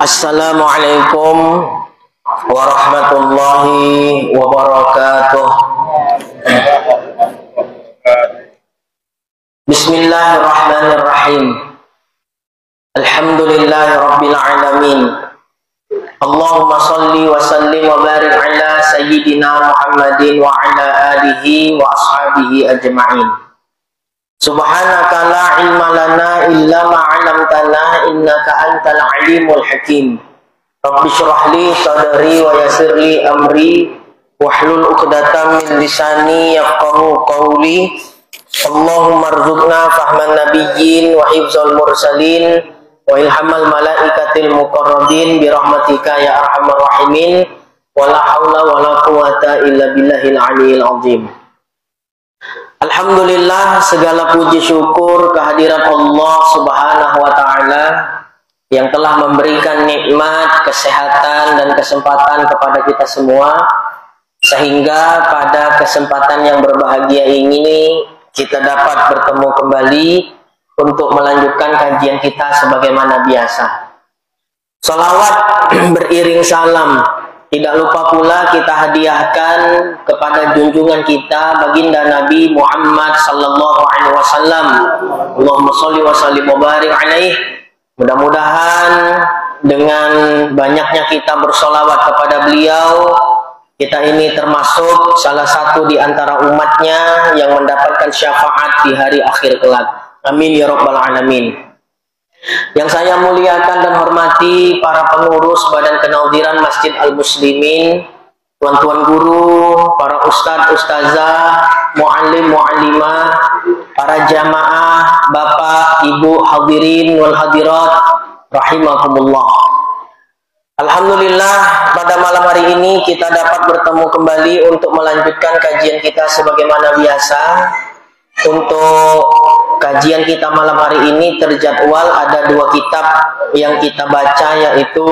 Assalamualaikum warahmatullahi wabarakatuh. Bismillahirrahmanirrahim. Alhamdulillahi rabbil alamin. Allahumma salli wa sallim wa barik ala sayyidina Muhammadin wa ala alihi wa ashabihi ajma'in. Subhanaka la ilma lana illa ma 'allamtana innaka antal alimul hakim. Rabbi shrah li sadri wa yassir li amri wahlul 'uqdatam min lisani yafqahu qawli. Allahumma rzuqna fahman nabiyyin wa hifzal mursalin wa ilhamal malaikatil muqarrabin bi rahmatika ya arhamar rahimin. Wala haula wala quwata illa billahil aliyil azim. Alhamdulillah, segala puji syukur kehadirat Allah Subhanahu wa ta'ala yang telah memberikan nikmat, kesehatan, dan kesempatan kepada kita semua, sehingga pada kesempatan yang berbahagia ini kita dapat bertemu kembali untuk melanjutkan kajian kita sebagaimana biasa. Salawat beriring salam tidak lupa pula kita hadiahkan kepada junjungan kita baginda Nabi Muhammad sallallahu alaihi wasallam. Allahumma sholli wa sallim wa barik alaihi. Mudah-mudahan dengan banyaknya kita bersolawat kepada beliau, kita ini termasuk salah satu di antara umatnya yang mendapatkan syafaat di hari akhir kelak. Amin ya rabbal alamin. Yang saya muliakan dan hormati para pengurus Badan Kenauziran Masjid Al-Muslimin, tuan-tuan guru, para ustadz, ustazah, muallim, muallimah, para jamaah, bapak, ibu, hadirin wal hadirat, rahimakumullah. Alhamdulillah, pada malam hari ini kita dapat bertemu kembali untuk melanjutkan kajian kita sebagaimana biasa. Untuk kajian kita malam hari ini terjadwal ada dua kitab yang kita baca, yaitu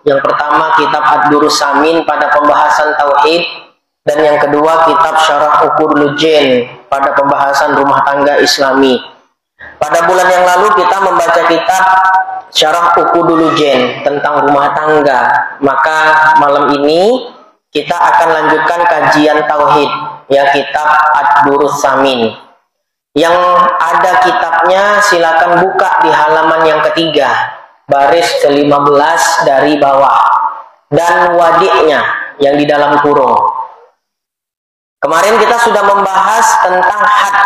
yang pertama kitab Ad-Durrus Samin pada pembahasan tauhid, dan yang kedua kitab Syarah Uqudul Jen pada pembahasan rumah tangga Islami. Pada bulan yang lalu kita membaca kitab Syarah Uqudul Jen tentang rumah tangga, maka malam ini kita akan lanjutkan kajian tauhid, ya, kitab Ad-Durrus Samin. Yang ada kitabnya silakan buka di halaman yang ketiga, baris ke-15 dari bawah, dan wadiknya yang di dalam kurung. Kemarin kita sudah membahas tentang had,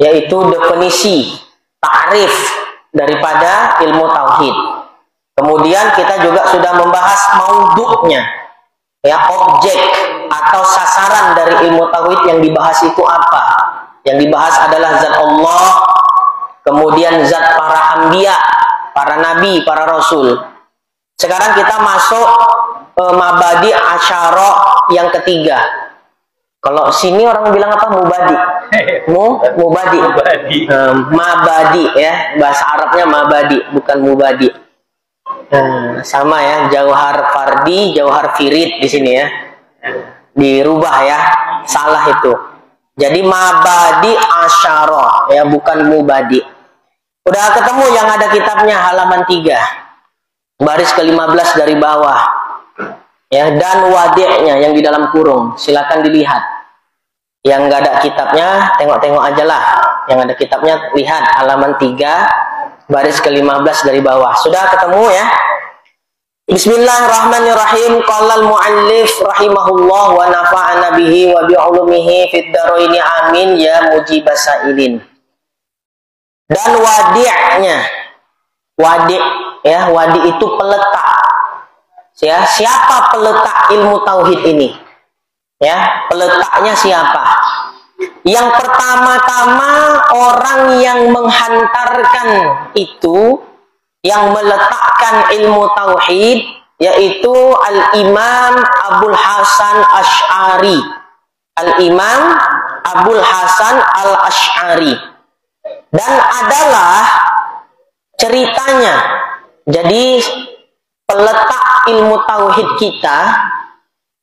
yaitu definisi, ta'rif daripada ilmu tauhid. Kemudian kita juga sudah membahas maudhu'nya, ya, objek atau sasaran dari ilmu tauhid yang dibahas itu apa. Yang dibahas adalah zat Allah, kemudian zat para anbiya, para nabi, para rasul. Sekarang kita masuk mabadi asyara yang ketiga. Kalau sini orang bilang apa? Mubadi. Mubadi. Mabadi, ya. Bahasa Arabnya mabadi, bukan mubadi. Sama ya, jauhar fardi, jauhar firid di sini ya. Dirubah ya, salah itu. Jadi mabadi asyara, ya, bukan mubadi. Udah ketemu yang ada kitabnya, halaman 3, baris ke-15 dari bawah, ya, dan wadiknya yang di dalam kurung, silakan dilihat. Yang nggak ada kitabnya, tengok-tengok aja lah. Yang ada kitabnya, lihat halaman 3, baris ke-15 dari bawah. Sudah ketemu ya? Bismillahirrahmanirrahim. Qala al-muallif rahimahullah wa nafa'ana bihi wa bi'ulumihi fid dharaini amin ya mujibas sa'ilin. Dan wadi'nya, wadi', ya, wadi' itu peletak. Ya, siapa peletak ilmu tauhid ini? Ya, peletaknya siapa? Yang pertama-tama orang yang menghantarkan itu, yang meletakkan ilmu tauhid, yaitu Al-Imam Abul Hasan Asy'ari. Al-Imam Abul Hasan Al-Asy'ari. Dan adalah ceritanya, jadi peletak ilmu tauhid kita,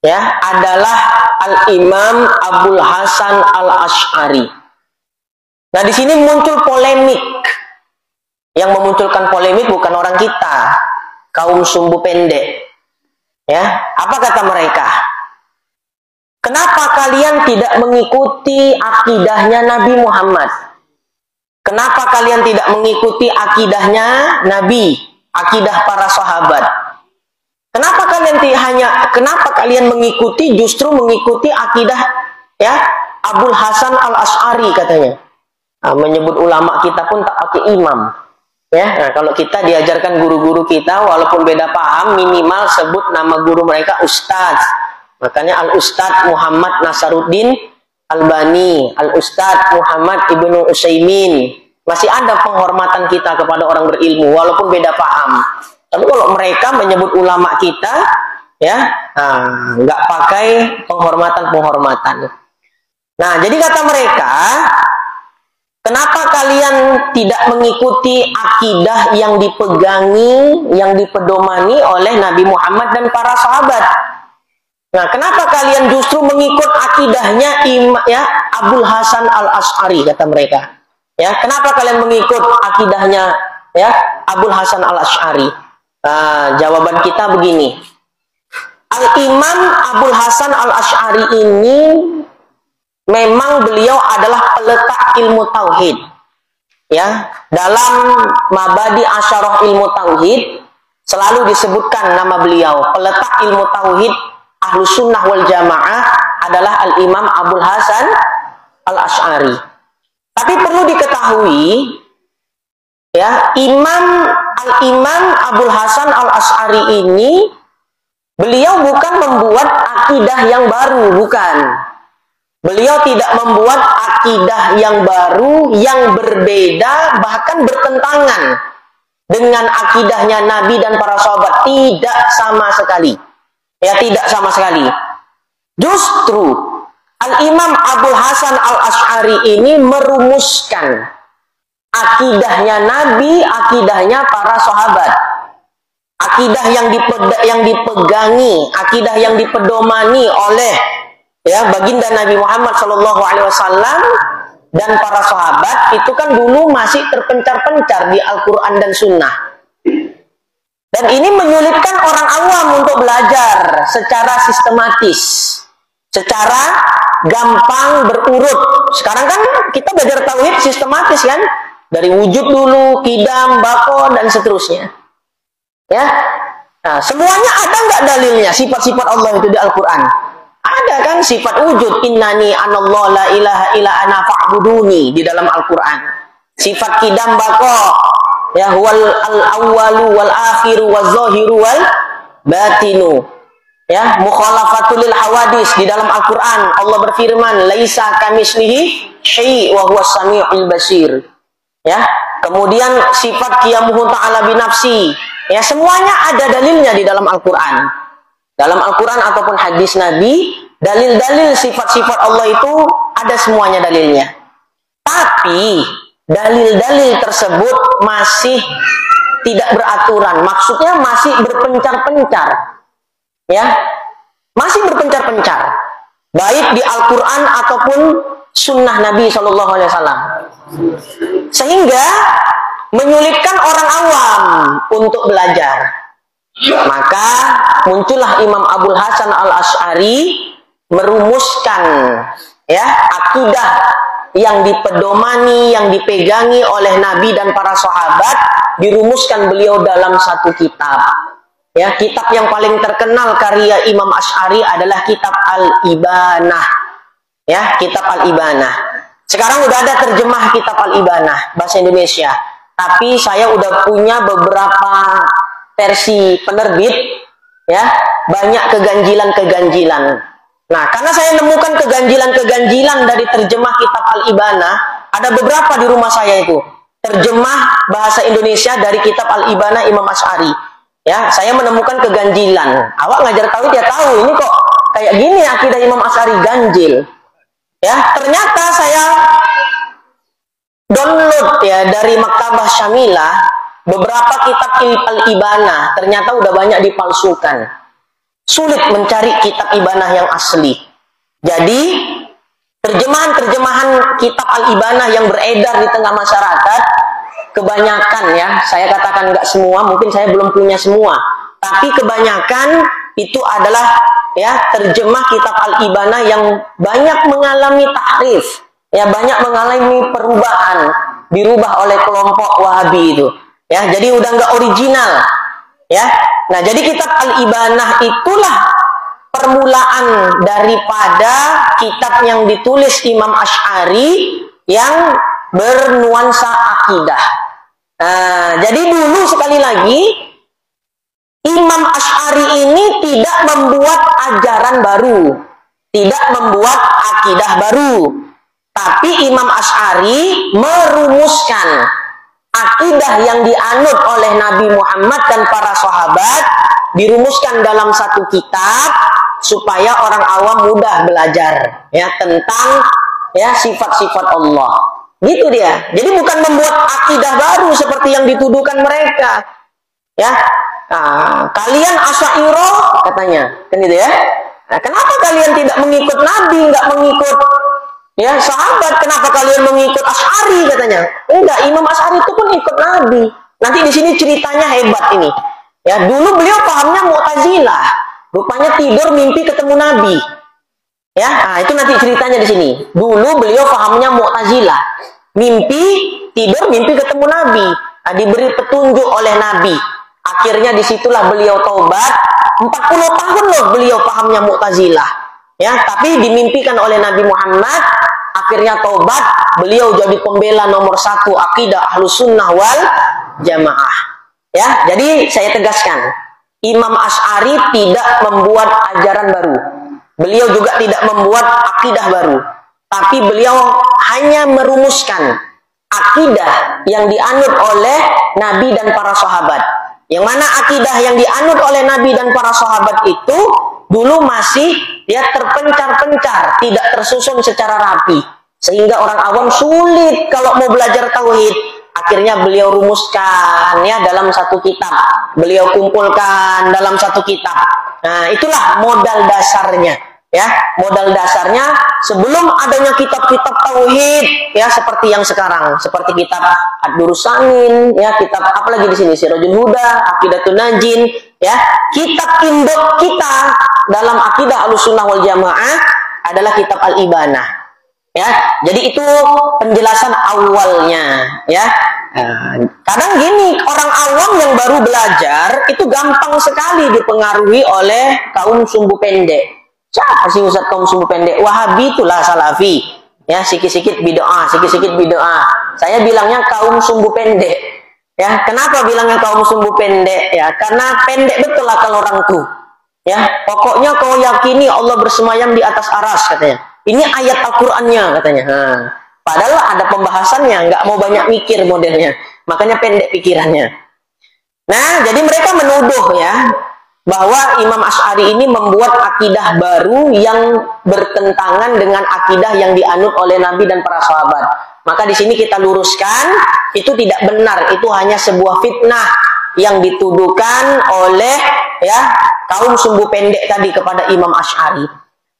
ya, adalah Al-Imam Abul Hasan Al-Asy'ari. Nah, di sini muncul polemik. Yang memunculkan polemik bukan orang kita, kaum sumbu pendek. Ya, apa kata mereka? Kenapa kalian tidak mengikuti akidahnya Nabi Muhammad? Kenapa kalian tidak mengikuti akidahnya Nabi, akidah para sahabat? Kenapa kalian mengikuti justru mengikuti akidah ya Abul Hasan Al-Asy'ari katanya. Nah, menyebut ulama kita pun tak pakai imam. Ya, nah, kalau kita diajarkan guru-guru kita walaupun beda paham minimal sebut nama guru mereka ustaz. Makanya Al-Ustadz Muhammad Nasaruddin Albani, Al-Ustadz Muhammad Ibnu Utsaimin. Masih ada penghormatan kita kepada orang berilmu walaupun beda paham. Tapi kalau mereka menyebut ulama kita, ya, nggak pakai penghormatan. Nah, jadi kata mereka, kenapa kalian tidak mengikuti akidah yang dipegangi, yang dipedomani oleh Nabi Muhammad dan para sahabat? Nah, kenapa kalian justru mengikut akidahnya Abul Hasan Al-Asy'ari, kata mereka? Ya, kenapa kalian mengikut akidahnya ya Abul Hasan Al-Asy'ari? Jawaban kita begini. Al-Imam Abul Hasan Al-Asy'ari ini memang beliau adalah peletak ilmu tauhid. Ya, dalam Mabadi Asyarah ilmu tauhid selalu disebutkan nama beliau, peletak ilmu tauhid Ahlus Sunnah wal Jamaah adalah Al-Imam Abul Hasan Al-Asy'ari. Tapi perlu diketahui, ya, Al-Imam Abul Hasan Al-Asy'ari ini beliau bukan membuat akidah yang baru, bukan. Beliau tidak membuat akidah yang baru, yang berbeda, bahkan bertentangan dengan akidahnya Nabi dan para sahabat. Tidak sama sekali. Ya, tidak sama sekali. Justru Al-Imam Abul Hasan Al-Asy'ari ini merumuskan akidahnya Nabi, akidahnya para sahabat. Akidah yang dipegangi, akidah yang dipedomani oleh ya baginda Nabi Muhammad SAW dan para sahabat itu kan dulu masih terpencar-pencar di Al-Quran dan Sunnah. Dan ini menyulitkan orang awam untuk belajar secara sistematis, secara gampang berurut. Sekarang kan kita belajar tauhid sistematis kan, dari wujud dulu, qidam, baqo dan seterusnya. Ya, nah, semuanya ada nggak dalilnya sifat-sifat Allah itu di Al-Quran? Ada kan sifat wujud, innani anallahu la ilaha illa ana fa'buduni di dalam Al-Quran. Sifat qidam, baqo, ya, wal awwalu wal akhiru wal zahiru wal batinu. Ya, mukhalafatul lil hawadis di dalam Al-Quran Allah berfirman laisa kamislihi syai' wa huwas samiul basir. Ya, kemudian sifat qiyamuhu ta'ala binafsi. Ya, semuanya ada dalilnya di dalam Al-Quran. Dalam Al-Quran ataupun hadis Nabi, dalil-dalil sifat-sifat Allah itu ada semuanya dalilnya. Tapi dalil-dalil tersebut masih tidak beraturan. Maksudnya masih berpencar-pencar. Ya, masih berpencar-pencar. Baik di Al-Quran ataupun sunnah Nabi SAW. Sehingga menyulitkan orang awam untuk belajar. Maka muncullah Imam Abul Hasan Al-Asy'ari merumuskan ya akidah yang dipedomani, yang dipegangi oleh Nabi dan para sahabat, dirumuskan beliau dalam satu kitab. Ya, kitab yang paling terkenal karya Imam Asy'ari adalah kitab Al-Ibanah. Ya, kitab Al-Ibanah. Sekarang udah ada terjemah kitab Al-Ibanah bahasa Indonesia. Tapi saya udah punya beberapa versi penerbit, ya, banyak keganjilan-keganjilan. Nah, karena saya nemukan keganjilan-keganjilan dari terjemah kitab Al-Ibanah, ada beberapa di rumah saya itu. Terjemah bahasa Indonesia dari kitab Al-Ibanah Imam Asy'ari. Ya, saya menemukan keganjilan. Awak ngajar tauhid ya tahu, ini kok kayak gini akidah Imam Asy'ari ganjil. Ya, ternyata saya download ya dari Maktabah Syamilah beberapa kitab Al-Ibanah, ternyata udah banyak dipalsukan. Sulit mencari kitab Ibanah yang asli. Jadi terjemahan-terjemahan kitab Al-Ibanah yang beredar di tengah masyarakat kebanyakan ya, saya katakan nggak semua, mungkin saya belum punya semua, tapi kebanyakan itu adalah ya terjemah kitab Al-Ibanah yang banyak mengalami tahrif, ya banyak mengalami perubahan, dirubah oleh kelompok Wahabi itu, ya jadi udah nggak original, ya. Nah jadi kitab Al-Ibanah itulah permulaan daripada kitab yang ditulis Imam Asy'ari yang bernuansa akidah. Nah, jadi dulu sekali lagi Imam Asy'ari ini tidak membuat ajaran baru, tidak membuat akidah baru, tapi Imam Asy'ari merumuskan akidah yang dianut oleh Nabi Muhammad dan para sahabat, dirumuskan dalam satu kitab supaya orang awam mudah belajar ya tentang ya sifat-sifat Allah. Gitu dia. Jadi bukan membuat akidah baru seperti yang dituduhkan mereka. Ya. Nah, kalian Asy'ariyah katanya, kan gitu ya. Nah, kenapa kalian tidak mengikut Nabi, nggak mengikut ya sahabat? Kenapa kalian mengikut Asy'ari katanya? Enggak, Imam Asy'ari itu pun ikut Nabi. Nanti di sini ceritanya hebat ini. Ya, dulu beliau pahamnya Mu'tazilah. Rupanya tidur mimpi ketemu Nabi. Ya, nah itu nanti ceritanya di sini. Dulu beliau pahamnya Mu'tazilah. Mimpi, tidur mimpi ketemu Nabi. Nah, diberi petunjuk oleh Nabi. Akhirnya disitulah beliau taubat. 40 tahun loh beliau pahamnya Mu'tazilah. Ya, tapi dimimpikan oleh Nabi Muhammad. Akhirnya taubat. Beliau jadi pembela nomor 1 akidah Ahlus Sunnah wal Jamaah. Ya, jadi saya tegaskan. Imam Asy'ari tidak membuat ajaran baru. Beliau juga tidak membuat akidah baru. Tapi beliau hanya merumuskan akidah yang dianut oleh Nabi dan para sahabat. Yang mana akidah yang dianut oleh Nabi dan para sahabat itu dulu masih ya terpencar-pencar, tidak tersusun secara rapi. Sehingga orang awam sulit kalau mau belajar tauhid. Akhirnya beliau rumuskan ya dalam satu kitab. Beliau kumpulkan dalam satu kitab. Nah, itulah modal dasarnya. Ya, modal dasarnya sebelum adanya kitab-kitab tauhid ya seperti yang sekarang, seperti kitab Ad-Durrus Samin, ya kitab apalagi di sini Sirajul Huda, Aqidatun Najin, ya. Kitab induk kita dalam akidah Ahlussunnah wal Jamaah adalah kitab Al-Ibanah. Ya, jadi itu penjelasan awalnya, ya. Kadang gini, orang awam yang baru belajar itu gampang sekali dipengaruhi oleh kaum sumbu pendek. Siapa sih Ustaz kaum sumbu pendek? Wahabi itulah Salafi. Ya, sikit-sikit bid'ah, sikit-sikit bid'ah. Saya bilangnya kaum sumbu pendek. Ya, kenapa bilangnya kaum sumbu pendek? Ya, karena pendek betul akal orang tuh. Ya, pokoknya kau yakini Allah bersemayam di atas aras katanya. Ini ayat Al-Qur'annya katanya. Padahal ada pembahasannya, nggak mau banyak mikir modelnya. Makanya pendek pikirannya. Nah, jadi mereka menuduh ya bahwa Imam Asy'ari ini membuat akidah baru yang bertentangan dengan akidah yang dianut oleh Nabi dan para sahabat. Maka di sini kita luruskan, itu tidak benar, itu hanya sebuah fitnah yang dituduhkan oleh ya kaum sumbu pendek tadi kepada Imam Asy'ari.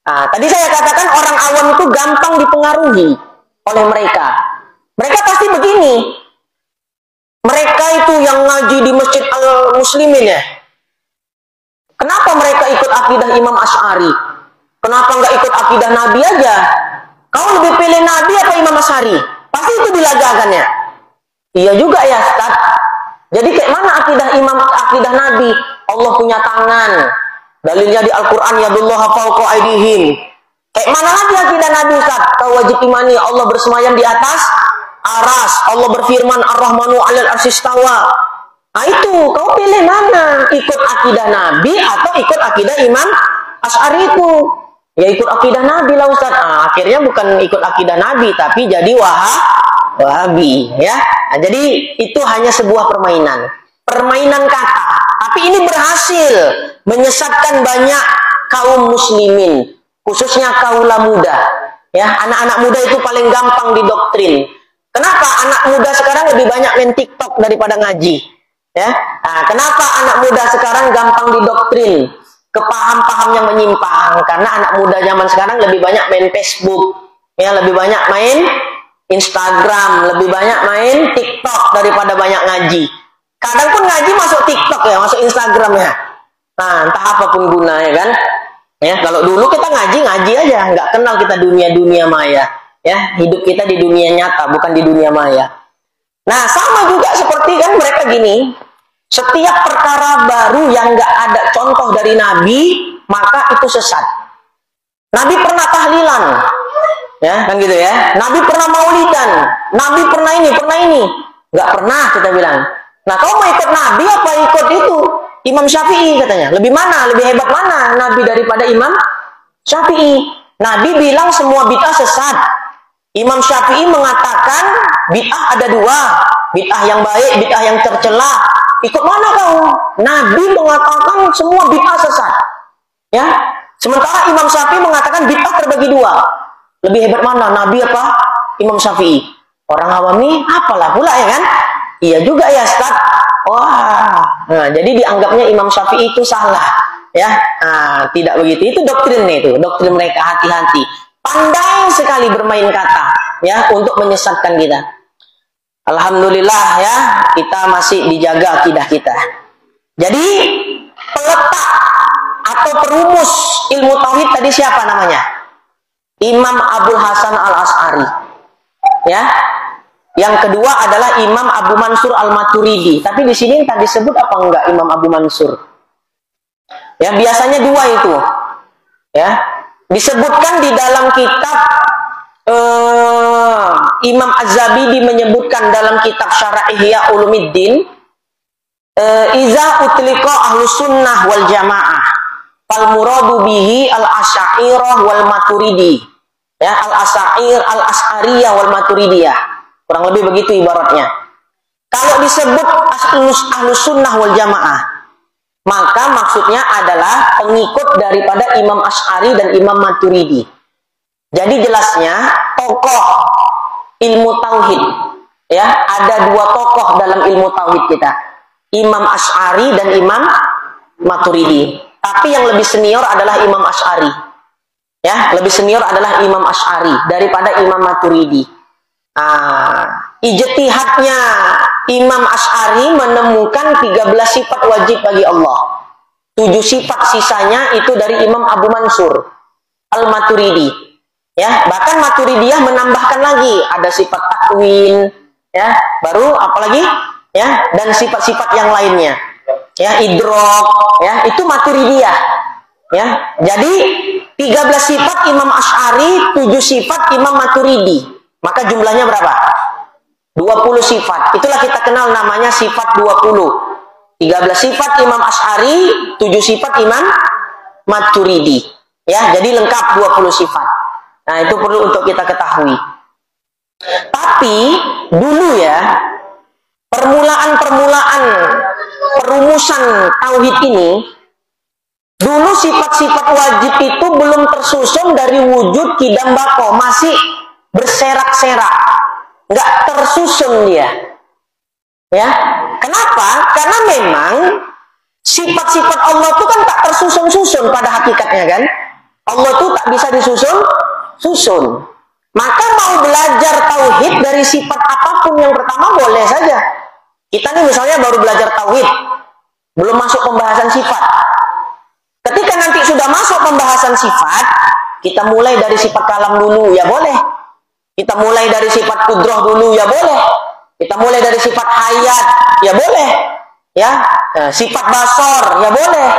Nah, tadi saya katakan orang awam itu gampang dipengaruhi oleh mereka. Mereka pasti begini. Mereka itu yang ngaji di Masjid Al-Muslimin ya. Kenapa mereka ikut akidah Imam Asy'ari? Kenapa nggak ikut akidah Nabi aja? Kau lebih pilih Nabi atau Imam Asy'ari? Pasti itu dilagakannya. Iya juga ya, Ustaz. Jadi kayak mana akidah Nabi? Allah punya tangan. Dalilnya di Al-Quran, yadullaha fawqa aydihim. Kayak mana lagi akidah Nabi, Ustaz? Kau wajib imani Allah bersemayam di atas aras. Allah berfirman, Ar-Rahmanu 'alal arsy istawa. Nah itu, kau pilih mana? Ikut akidah Nabi atau ikut akidah Imam Asy'ari itu? Ya ikut akidah Nabi lah, Ustaz. Nah, akhirnya bukan ikut akidah Nabi, tapi jadi Wahabi. Ya. Nah, jadi itu hanya sebuah permainan kata. Tapi ini berhasil menyesatkan banyak kaum muslimin, khususnya kaula muda. Ya, anak-anak muda itu paling gampang didoktrin. Kenapa anak muda sekarang lebih banyak main TikTok daripada ngaji? Ya, nah, kenapa anak muda sekarang gampang didoktrin ke paham-paham yang menyimpang? Karena anak muda zaman sekarang lebih banyak main Facebook, ya lebih banyak main Instagram, lebih banyak main TikTok daripada banyak ngaji. Kadang pun ngaji masuk TikTok ya, masuk Instagram ya. Nah, entah apapun gunanya kan. Ya, kalau dulu kita ngaji aja, nggak kenal kita dunia maya. Ya, hidup kita di dunia nyata, bukan di dunia maya. Nah, sama juga seperti kan mereka gini. Setiap perkara baru yang nggak ada contoh dari Nabi, maka itu sesat. Nabi pernah tahlilan, ya kan gitu ya. Nabi pernah maulidan, Nabi pernah ini, nggak pernah kita bilang. Nah, kau mau ikut Nabi apa ikut itu Imam Syafi'i katanya? Lebih mana, lebih hebat mana Nabi daripada Imam Syafi'i? Nabi bilang semua bid'ah sesat. Imam Syafi'i mengatakan bid'ah ada dua, bid'ah yang baik, bid'ah yang tercela. Ikut mana kau? Nabi mengatakan semua bid'ah sesat. Ya, sementara Imam Syafi'i mengatakan bid'ah terbagi dua. Lebih hebat mana, Nabi apa Imam Syafi'i? Orang awam nih apalah pula ya kan? Iya juga ya Ustaz. Wah, nah, jadi dianggapnya Imam Syafi'i itu salah. Ya, nah, tidak begitu. Itu doktrinnya itu, doktrin mereka. Hati-hati. Pandai sekali bermain kata, ya, untuk menyesatkan kita. Alhamdulillah ya, kita masih dijaga akidah kita. Jadi peletak atau perumus ilmu tauhid tadi siapa namanya? Imam Abul Hasan Al-Asy'ari. Ya. Yang kedua adalah Imam Abu Mansur Al-Maturidi. Tapi di sini tadi disebut apa enggak Imam Abu Mansur? Ya, biasanya dua itu. Ya. Disebutkan di dalam kitab Imam Az-Zabidi menyebutkan dalam kitab Syarah Ihya Ulumuddin, iza utliqa ahlus sunnah wal jamaah fal muradu bihi al-asy'ariyah wal maturidi. Ya, al-asy'ariyah wal maturidiyah. Kurang lebih begitu ibaratnya. Kalau disebut ahlus sunnah wal jamaah, maka maksudnya adalah pengikut daripada Imam Asy'ari dan Imam Maturidi. Jadi jelasnya tokoh ilmu tauhid, ya, ada dua tokoh dalam ilmu tauhid kita, Imam Asy'ari dan Imam Maturidi. Tapi yang lebih senior adalah Imam Asy'ari, ya, lebih senior adalah Imam Asy'ari daripada Imam Maturidi. Ijtihadnya Imam Asy'ari menemukan 13 sifat wajib bagi Allah. 7 sifat sisanya itu dari Imam Abu Mansur Al-Maturidi. Ya, bahkan Maturidiyah menambahkan lagi ada sifat takwin, ya, baru apalagi, ya, dan sifat-sifat yang lainnya. Ya, idrok, ya, itu Maturidiyah. Ya, jadi 13 sifat Imam Asy'ari, 7 sifat Imam Maturidi. Maka jumlahnya berapa? 20 sifat. Itulah kita kenal namanya sifat 20. 13 sifat Imam Asy'ari, 7 sifat Imam Maturidi. Ya, jadi lengkap 20 sifat. Nah, itu perlu untuk kita ketahui. Tapi dulu ya, permulaan perumusan tauhid ini, dulu sifat-sifat wajib itu belum tersusun dari wujud kidam bako, masih berserak-serak, nggak tersusun dia. Ya, kenapa? Karena memang sifat-sifat Allah itu kan tak tersusun-susun pada hakikatnya kan. Allah itu tak bisa disusun. Maka mau belajar tauhid dari sifat apapun yang pertama boleh saja. Kita nih misalnya baru belajar tauhid, belum masuk pembahasan sifat. Ketika nanti sudah masuk pembahasan sifat, kita mulai dari sifat kalam dulu, ya boleh. Kita mulai dari sifat kudrah dulu, ya boleh. Kita mulai dari sifat hayat, ya boleh. Ya, nah, sifat basor, ya boleh.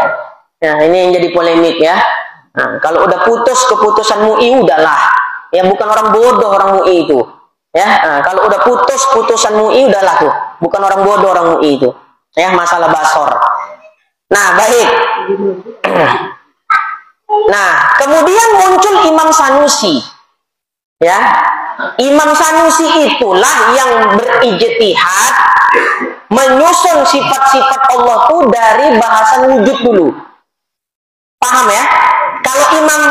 Nah, ini yang jadi polemik ya. Nah, kalau udah putus keputusan MUI, udahlah. Ya, bukan orang bodoh orang MUI itu. Ya, nah, kalau udah putus putusan MUI, udahlah tuh. Bukan orang bodoh orang MUI itu. Ya, masalah basor. Nah, baik. Nah, kemudian muncul Imam Sanusi. Ya, Imam Sanusi itulah yang berijtihad menyusun sifat-sifat Allah itu dari bahasan wujud dulu. Paham ya? Kalau Imam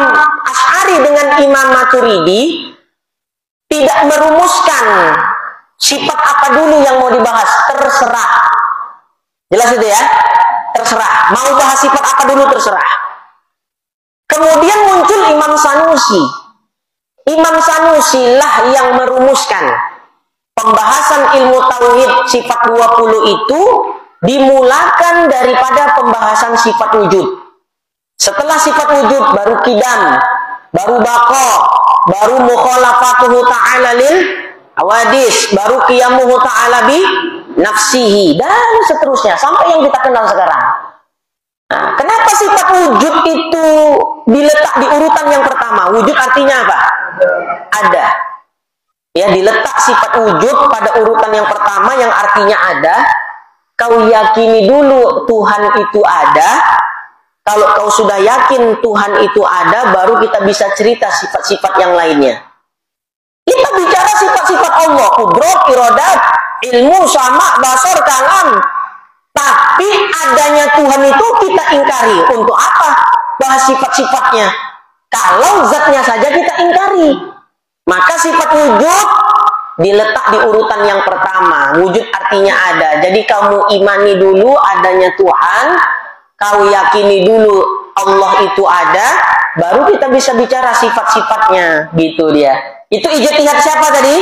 Asy'ari dengan Imam Maturidi tidak merumuskan sifat apa dulu yang mau dibahas, terserah. Jelas itu ya? Terserah. Mau bahas sifat apa dulu terserah. Kemudian muncul Imam Sanusi. Imam Sanusi lah yang merumuskan pembahasan ilmu tauhid sifat 20 itu dimulakan daripada pembahasan sifat wujud. Setelah sifat wujud baru qidam, baru baqa, baru mukhalafatuhu ta'ala lil awadis, baru qiyamuhu ta'ala bi nafsihi, dan seterusnya sampai yang kita kenal sekarang. Nah, kenapa sifat wujud itu diletak di urutan yang pertama? Wujud artinya apa? Ada. Ya, diletak sifat wujud pada urutan yang pertama yang artinya ada. Kau yakini dulu Tuhan itu ada. Kalau kau sudah yakin Tuhan itu ada, baru kita bisa cerita sifat-sifat yang lainnya. Kita bicara sifat-sifat Allah, qudrat, iradat, ilmu, sama, basar, kalam. Tapi adanya Tuhan itu kita ingkari. Untuk apa bahas sifat-sifatnya? Kalau zatnya saja kita ingkari. Maka sifat wujud diletak di urutan yang pertama. Wujud artinya ada. Jadi kamu imani dulu adanya Tuhan, kau yakini dulu Allah itu ada, baru kita bisa bicara sifat-sifatnya. Gitu dia. Itu ijtihad siapa tadi?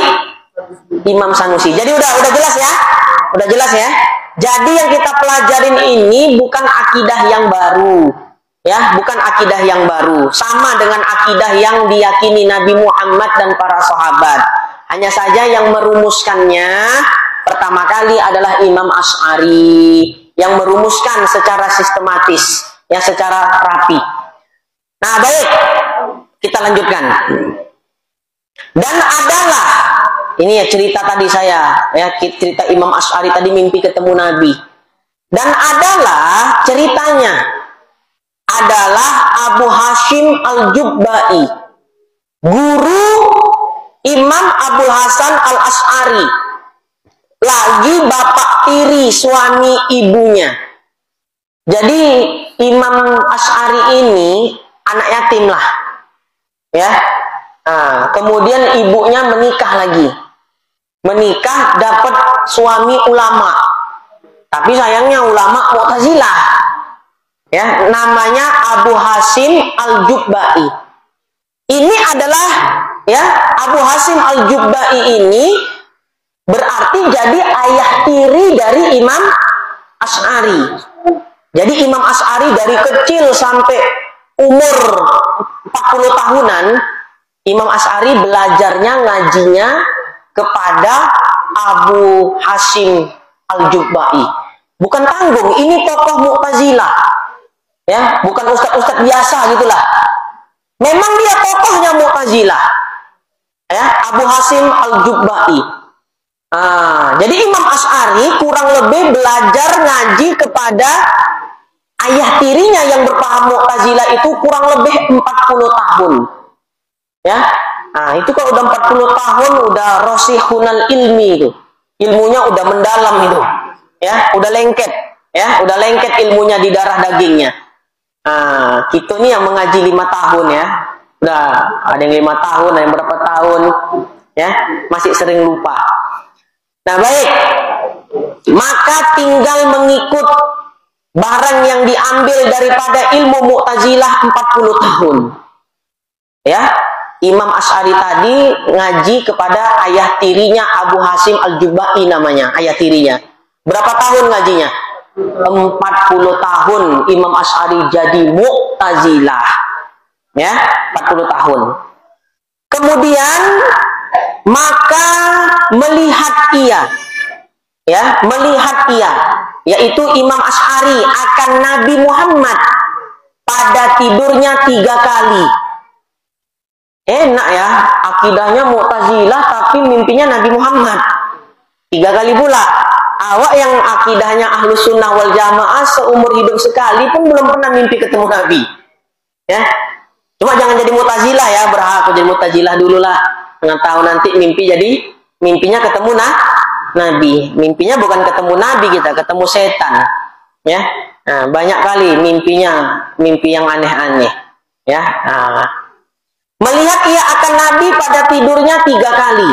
Imam Sanusi. Jadi udah jelas ya? Udah jelas ya? Jadi yang kita pelajarin ini bukan akidah yang baru. Ya, bukan akidah yang baru. Sama dengan akidah yang diyakini Nabi Muhammad dan para sahabat. Hanya saja yang merumuskannya pertama kali adalah Imam Asy'ari, yang merumuskan secara sistematis, ya, secara rapi. Nah, baik, kita lanjutkan. Dan adalah, ini ya cerita tadi saya, ya, cerita Imam Asy'ari tadi mimpi ketemu Nabi. Dan adalah ceritanya adalah Abu Hashim Al-Jubba'i, guru Imam Abul Hasan Al-Asy'ari, lagi bapak tiri suami ibunya. Jadi Imam Asy'ari ini anak yatim lah, ya. Nah, kemudian ibunya menikah lagi, dapat suami ulama, tapi sayangnya ulama Mu'tazilah, ya, namanya Abu Hashim Al-Jubba'i. Ini adalah, ya, Abu Hashim Al-Jubba'i ini berarti jadi ayah tiri dari Imam Asy'ari. Jadi Imam Asy'ari dari kecil sampai umur 40 tahunan, Imam Asy'ari belajarnya, ngajinya kepada Abu Hashim Al-Jubba'i. Bukan tanggung, ini tokoh Mu'tazilah. Ya, bukan ustadz-ustadz biasa gitulah. Memang dia tokohnya Mu'tazilah. Ya, Abu Hashim Al-Jubba'i. Jadi Imam Asy'ari kurang lebih belajar ngaji kepada ayah tirinya yang berpaham Mu'tazilah itu kurang lebih 40 tahun. Ya, itu kalau udah 40 tahun udah rosihunal ilmi itu. Ilmunya udah mendalam itu. Ya, udah lengket. Ya, udah lengket ilmunya di darah dagingnya. Kita nih yang mengaji 5 tahun ya. Udah ada yang 5 tahun, ada yang berapa tahun. Ya, masih sering lupa. Nah, baik. Maka tinggal mengikut barang yang diambil daripada ilmu Mu'tazilah 40 tahun. Ya, Imam Asy'ari tadi ngaji kepada ayah tirinya Abu Hashim Al-Jubba'i namanya, ayah tirinya. Berapa tahun ngajinya? 40 tahun Imam Asy'ari jadi Mu'tazilah. Ya, 40 tahun. Kemudian maka melihat ia, ya, yaitu Imam Asy'ari akan Nabi Muhammad pada tidurnya 3 kali. Enak ya, akidahnya Mu'tazilah tapi mimpinya Nabi Muhammad 3 kali pula. Awak yang akidahnya Ahlus Sunnah wal Jamaah seumur hidup sekali pun belum pernah mimpi ketemu Nabi. Ya, cuma jangan jadi Mu'tazilah ya, berhak jadi Mu'tazilah dulu lah. Dengan tahu nanti mimpinya ketemu Nabi. Mimpinya bukan ketemu Nabi, kita ketemu setan. Ya, nah, banyak kali mimpinya mimpi yang aneh-aneh. Ya, melihat ia akan Nabi pada tidurnya 3 kali.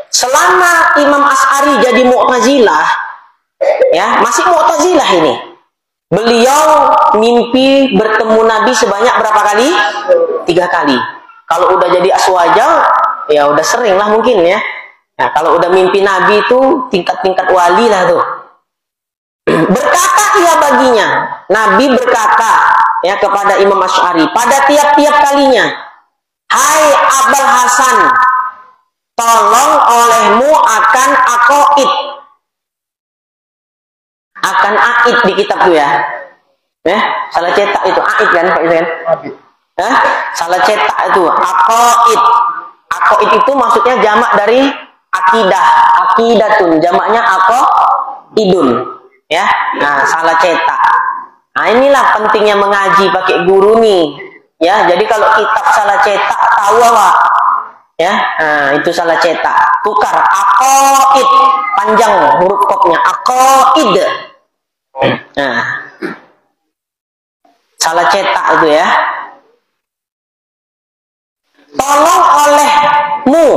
Selama Imam Asy'ari jadi Mu'tazilah, ya, masih Mu'tazilah ini. Beliau mimpi bertemu Nabi sebanyak berapa kali? 3 kali. Kalau udah jadi aswajal, ya udah sering lah mungkin ya. Nah, kalau udah mimpi Nabi itu tingkat-tingkat wali lah tuh. Berkata ia baginya, Nabi berkata ya kepada Imam Asy'ari pada tiap-tiap kalinya, hai Abul Hasan, tolong olehmu akan aqaid. Akan aid di kitab tuh ya. Salah cetak itu aid kan Pak Isan? Salah cetak itu aqaid. Aqaid itu maksudnya jamak dari akidah, akidatun, jamaknya aqaidun. Ya, nah salah cetak. Nah inilah pentingnya mengaji pakai guru nih. Ya, jadi kalau kitab salah cetak tahu apa? Ya, nah itu salah cetak. Tukar aqaid, panjang huruf kopnya aqaid. Nah, salah cetak itu ya. Tolong olehmu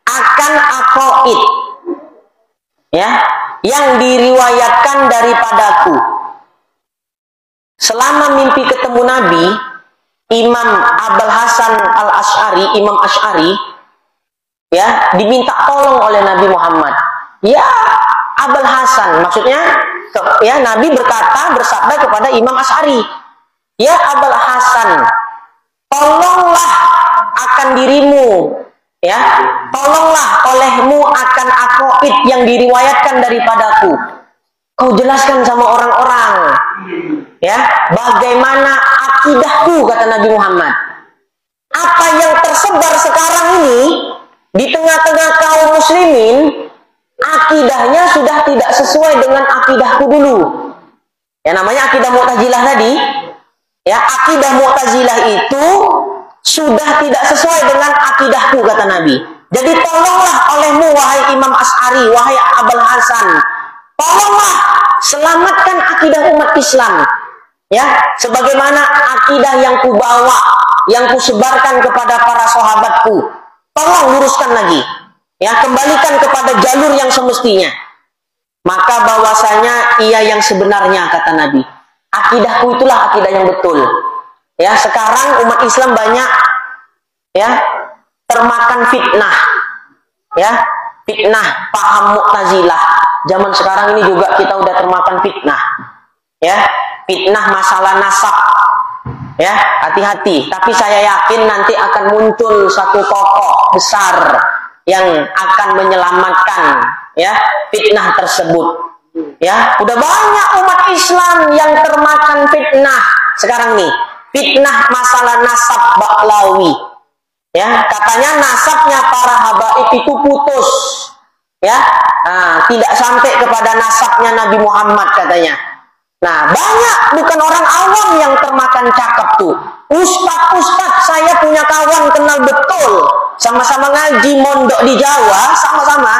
akan aqaid. Ya, yang diriwayatkan daripadaku. Selama mimpi ketemu Nabi, Imam Abul Hasan Al-Asy'ari, Imam Asy'ari, ya, diminta tolong oleh Nabi Muhammad. Ya, Abul Hasan, maksudnya, ya, Nabi bersabda kepada Imam Asy'ari, ya Abul Hasan, tolonglah akan dirimu. Ya, tolonglah olehmu akan aqaid yang diriwayatkan daripadaku. Kau jelaskan sama orang-orang, ya, bagaimana akidahku, kata Nabi Muhammad. Apa yang tersebar sekarang ini di tengah-tengah kaum muslimin, akidahnya sudah tidak sesuai dengan akidahku dulu. Ya, namanya akidah Mu'tazilah tadi. Ya, akidah Mu'tazilah itu sudah tidak sesuai dengan akidahku, kata Nabi. Jadi tolonglah olehmu wahai Imam Asy'ari, wahai Abul Hasan, tolonglah selamatkan akidah umat Islam. Ya, sebagaimana akidah yang kubawa, yang kusebarkan kepada para sahabatku. Tolong luruskan lagi. Ya, kembalikan kepada jalur yang semestinya. Maka bahwasanya ia yang sebenarnya, kata Nabi. Akidahku itulah akidah yang betul. Ya, sekarang umat Islam banyak ya termakan fitnah. Ya, fitnah paham Mu'tazilah. Zaman sekarang ini juga kita udah termakan fitnah. Ya, fitnah masalah nasab. Ya, hati-hati. Tapi saya yakin nanti akan muncul satu tokoh besar yang akan menyelamatkan ya fitnah tersebut. Ya, udah banyak umat Islam yang termakan fitnah sekarang nih. Fitnah masalah nasab Ba'lawi. Ya, katanya nasabnya para habaib itu putus. Ya, nah, tidak sampai kepada nasabnya Nabi Muhammad katanya. Nah, banyak bukan orang awam yang termakan cakap tuh. Ustadz, saya punya kawan kenal betul. Sama-sama ngaji mondok di Jawa, sama-sama.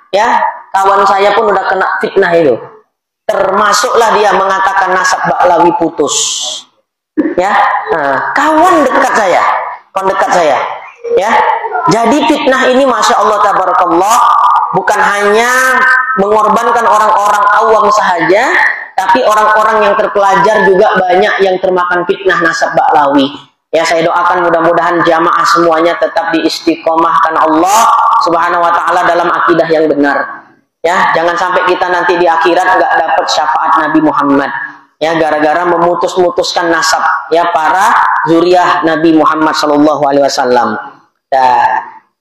Ya, kawan saya pun udah kena fitnah itu. Termasuklah dia mengatakan nasab Ba'lawi putus. Ya, nah, kawan dekat saya, ya. Jadi fitnah ini, masya Allah tabarakallah, bukan hanya mengorbankan orang-orang awam sahaja, tapi orang-orang yang terpelajar juga banyak yang termakan fitnah nasab Ba'lawi. Ya, saya doakan mudah-mudahan jamaah semuanya tetap diistiqomahkan Allah Subhanahu wa taala dalam akidah yang benar. Ya, jangan sampai kita nanti di akhirat nggak dapat syafaat Nabi Muhammad. Ya, gara-gara memutus-mutuskan nasab ya para zuriyah Nabi Muhammad sallallahu alaihi wasallam.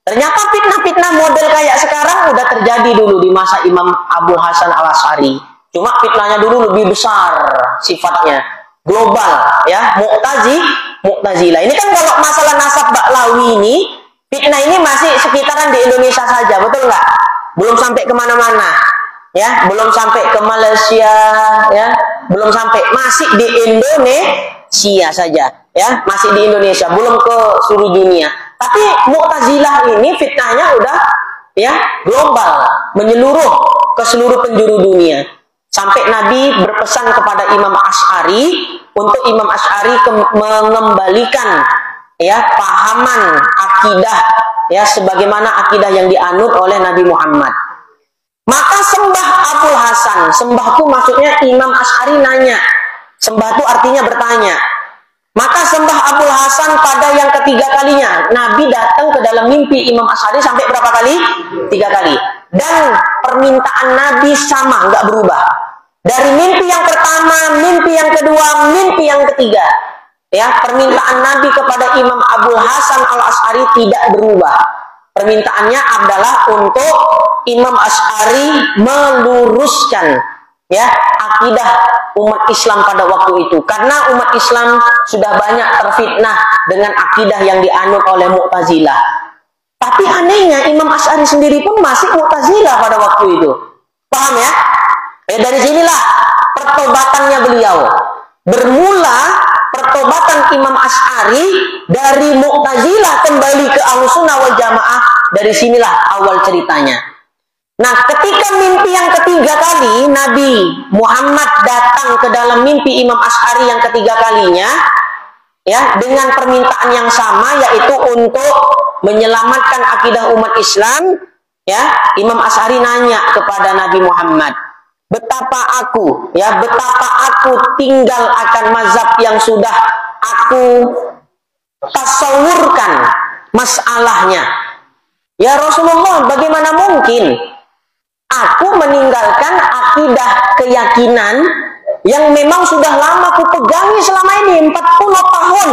Ternyata fitnah-fitnah model kayak sekarang udah terjadi dulu di masa Imam Abul Hasan Al-Asy'ari. Cuma fitnahnya dulu lebih besar sifatnya, global ya, Mu'tazilah. Ini kan kalau masalah nasab Ba'lawi ini, fitnah ini masih sekitaran di Indonesia saja, betul nggak? Belum sampai kemana-mana. Ya, belum sampai ke Malaysia, ya, belum sampai, masih di Indonesia saja, ya, masih di Indonesia, belum ke seluruh dunia. Tapi Mu'tazilah ini fitnahnya udah, ya, global, menyeluruh ke seluruh penjuru dunia. Sampai Nabi berpesan kepada Imam Asy'ari untuk Imam Asy'ari mengembalikan, ya, pahaman akidah, ya, sebagaimana akidah yang dianut oleh Nabi Muhammad. Maka sembah Abul Hasan, sembah itu maksudnya Imam Asy'ari nanya, sembah itu artinya bertanya. Maka sembah Abul Hasan pada yang ketiga kalinya. Nabi datang ke dalam mimpi Imam Asy'ari sampai berapa kali? 3 kali. Dan permintaan Nabi sama, nggak berubah. Dari mimpi yang pertama, mimpi yang kedua, mimpi yang ketiga. Ya, permintaan Nabi kepada Imam Abul Hasan Al-Asy'ari tidak berubah. Permintaannya adalah untuk Imam Asy'ari meluruskan ya akidah umat Islam pada waktu itu, karena umat Islam sudah banyak terfitnah dengan akidah yang dianut oleh Mu'tazilah. Tapi anehnya Imam Asy'ari sendiri pun masih Mu'tazilah pada waktu itu. Paham ya? Dari sinilah pertobatannya beliau. Bermula pertobatan Imam Asy'ari dari Mu'tazilah kembali ke Ahlussunnah wal Jamaah. Dari sinilah awal ceritanya. Nah, ketika mimpi yang ketiga kali Nabi Muhammad datang ke dalam mimpi Imam Asy'ari yang ketiga kalinya, ya, dengan permintaan yang sama, yaitu untuk menyelamatkan akidah umat Islam, ya, Imam Asy'ari nanya kepada Nabi Muhammad, betapa aku tinggal akan mazhab yang sudah aku tasawurkan masalahnya. Ya Rasulullah, bagaimana mungkin aku meninggalkan akidah keyakinan yang memang sudah lama aku pegangi selama ini 40 tahun.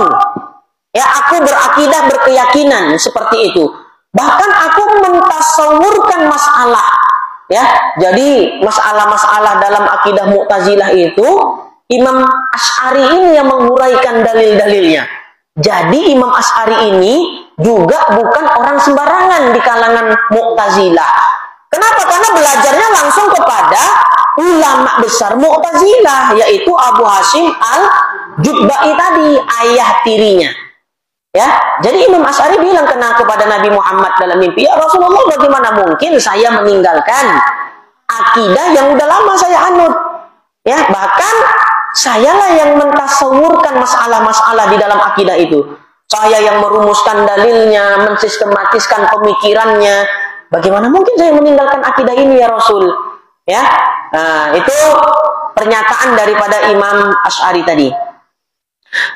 Ya, aku berakidah berkeyakinan seperti itu. Bahkan aku mentasawurkan masalah. Ya, jadi masalah-masalah dalam akidah Mu'tazilah itu Imam Asy'ari ini yang menguraikan dalil-dalilnya. Jadi Imam Asy'ari ini juga bukan orang sembarangan di kalangan Mu'tazilah. Kenapa? Karena belajarnya langsung kepada ulama besar Mu'tazilah, yaitu Abu Hasyim Al-Jubba'i tadi, ayah tirinya. Ya, jadi Imam Asy'ari bilang kepada Nabi Muhammad dalam mimpi, ya Rasulullah, bagaimana mungkin saya meninggalkan akidah yang udah lama saya anut? Ya, bahkan sayalah yang mentasawurkan masalah-masalah di dalam akidah itu. Saya yang merumuskan dalilnya, mensistematiskan pemikirannya. Bagaimana mungkin saya meninggalkan akidah ini ya Rasul? Ya, nah, itu pernyataan daripada Imam Asy'ari tadi.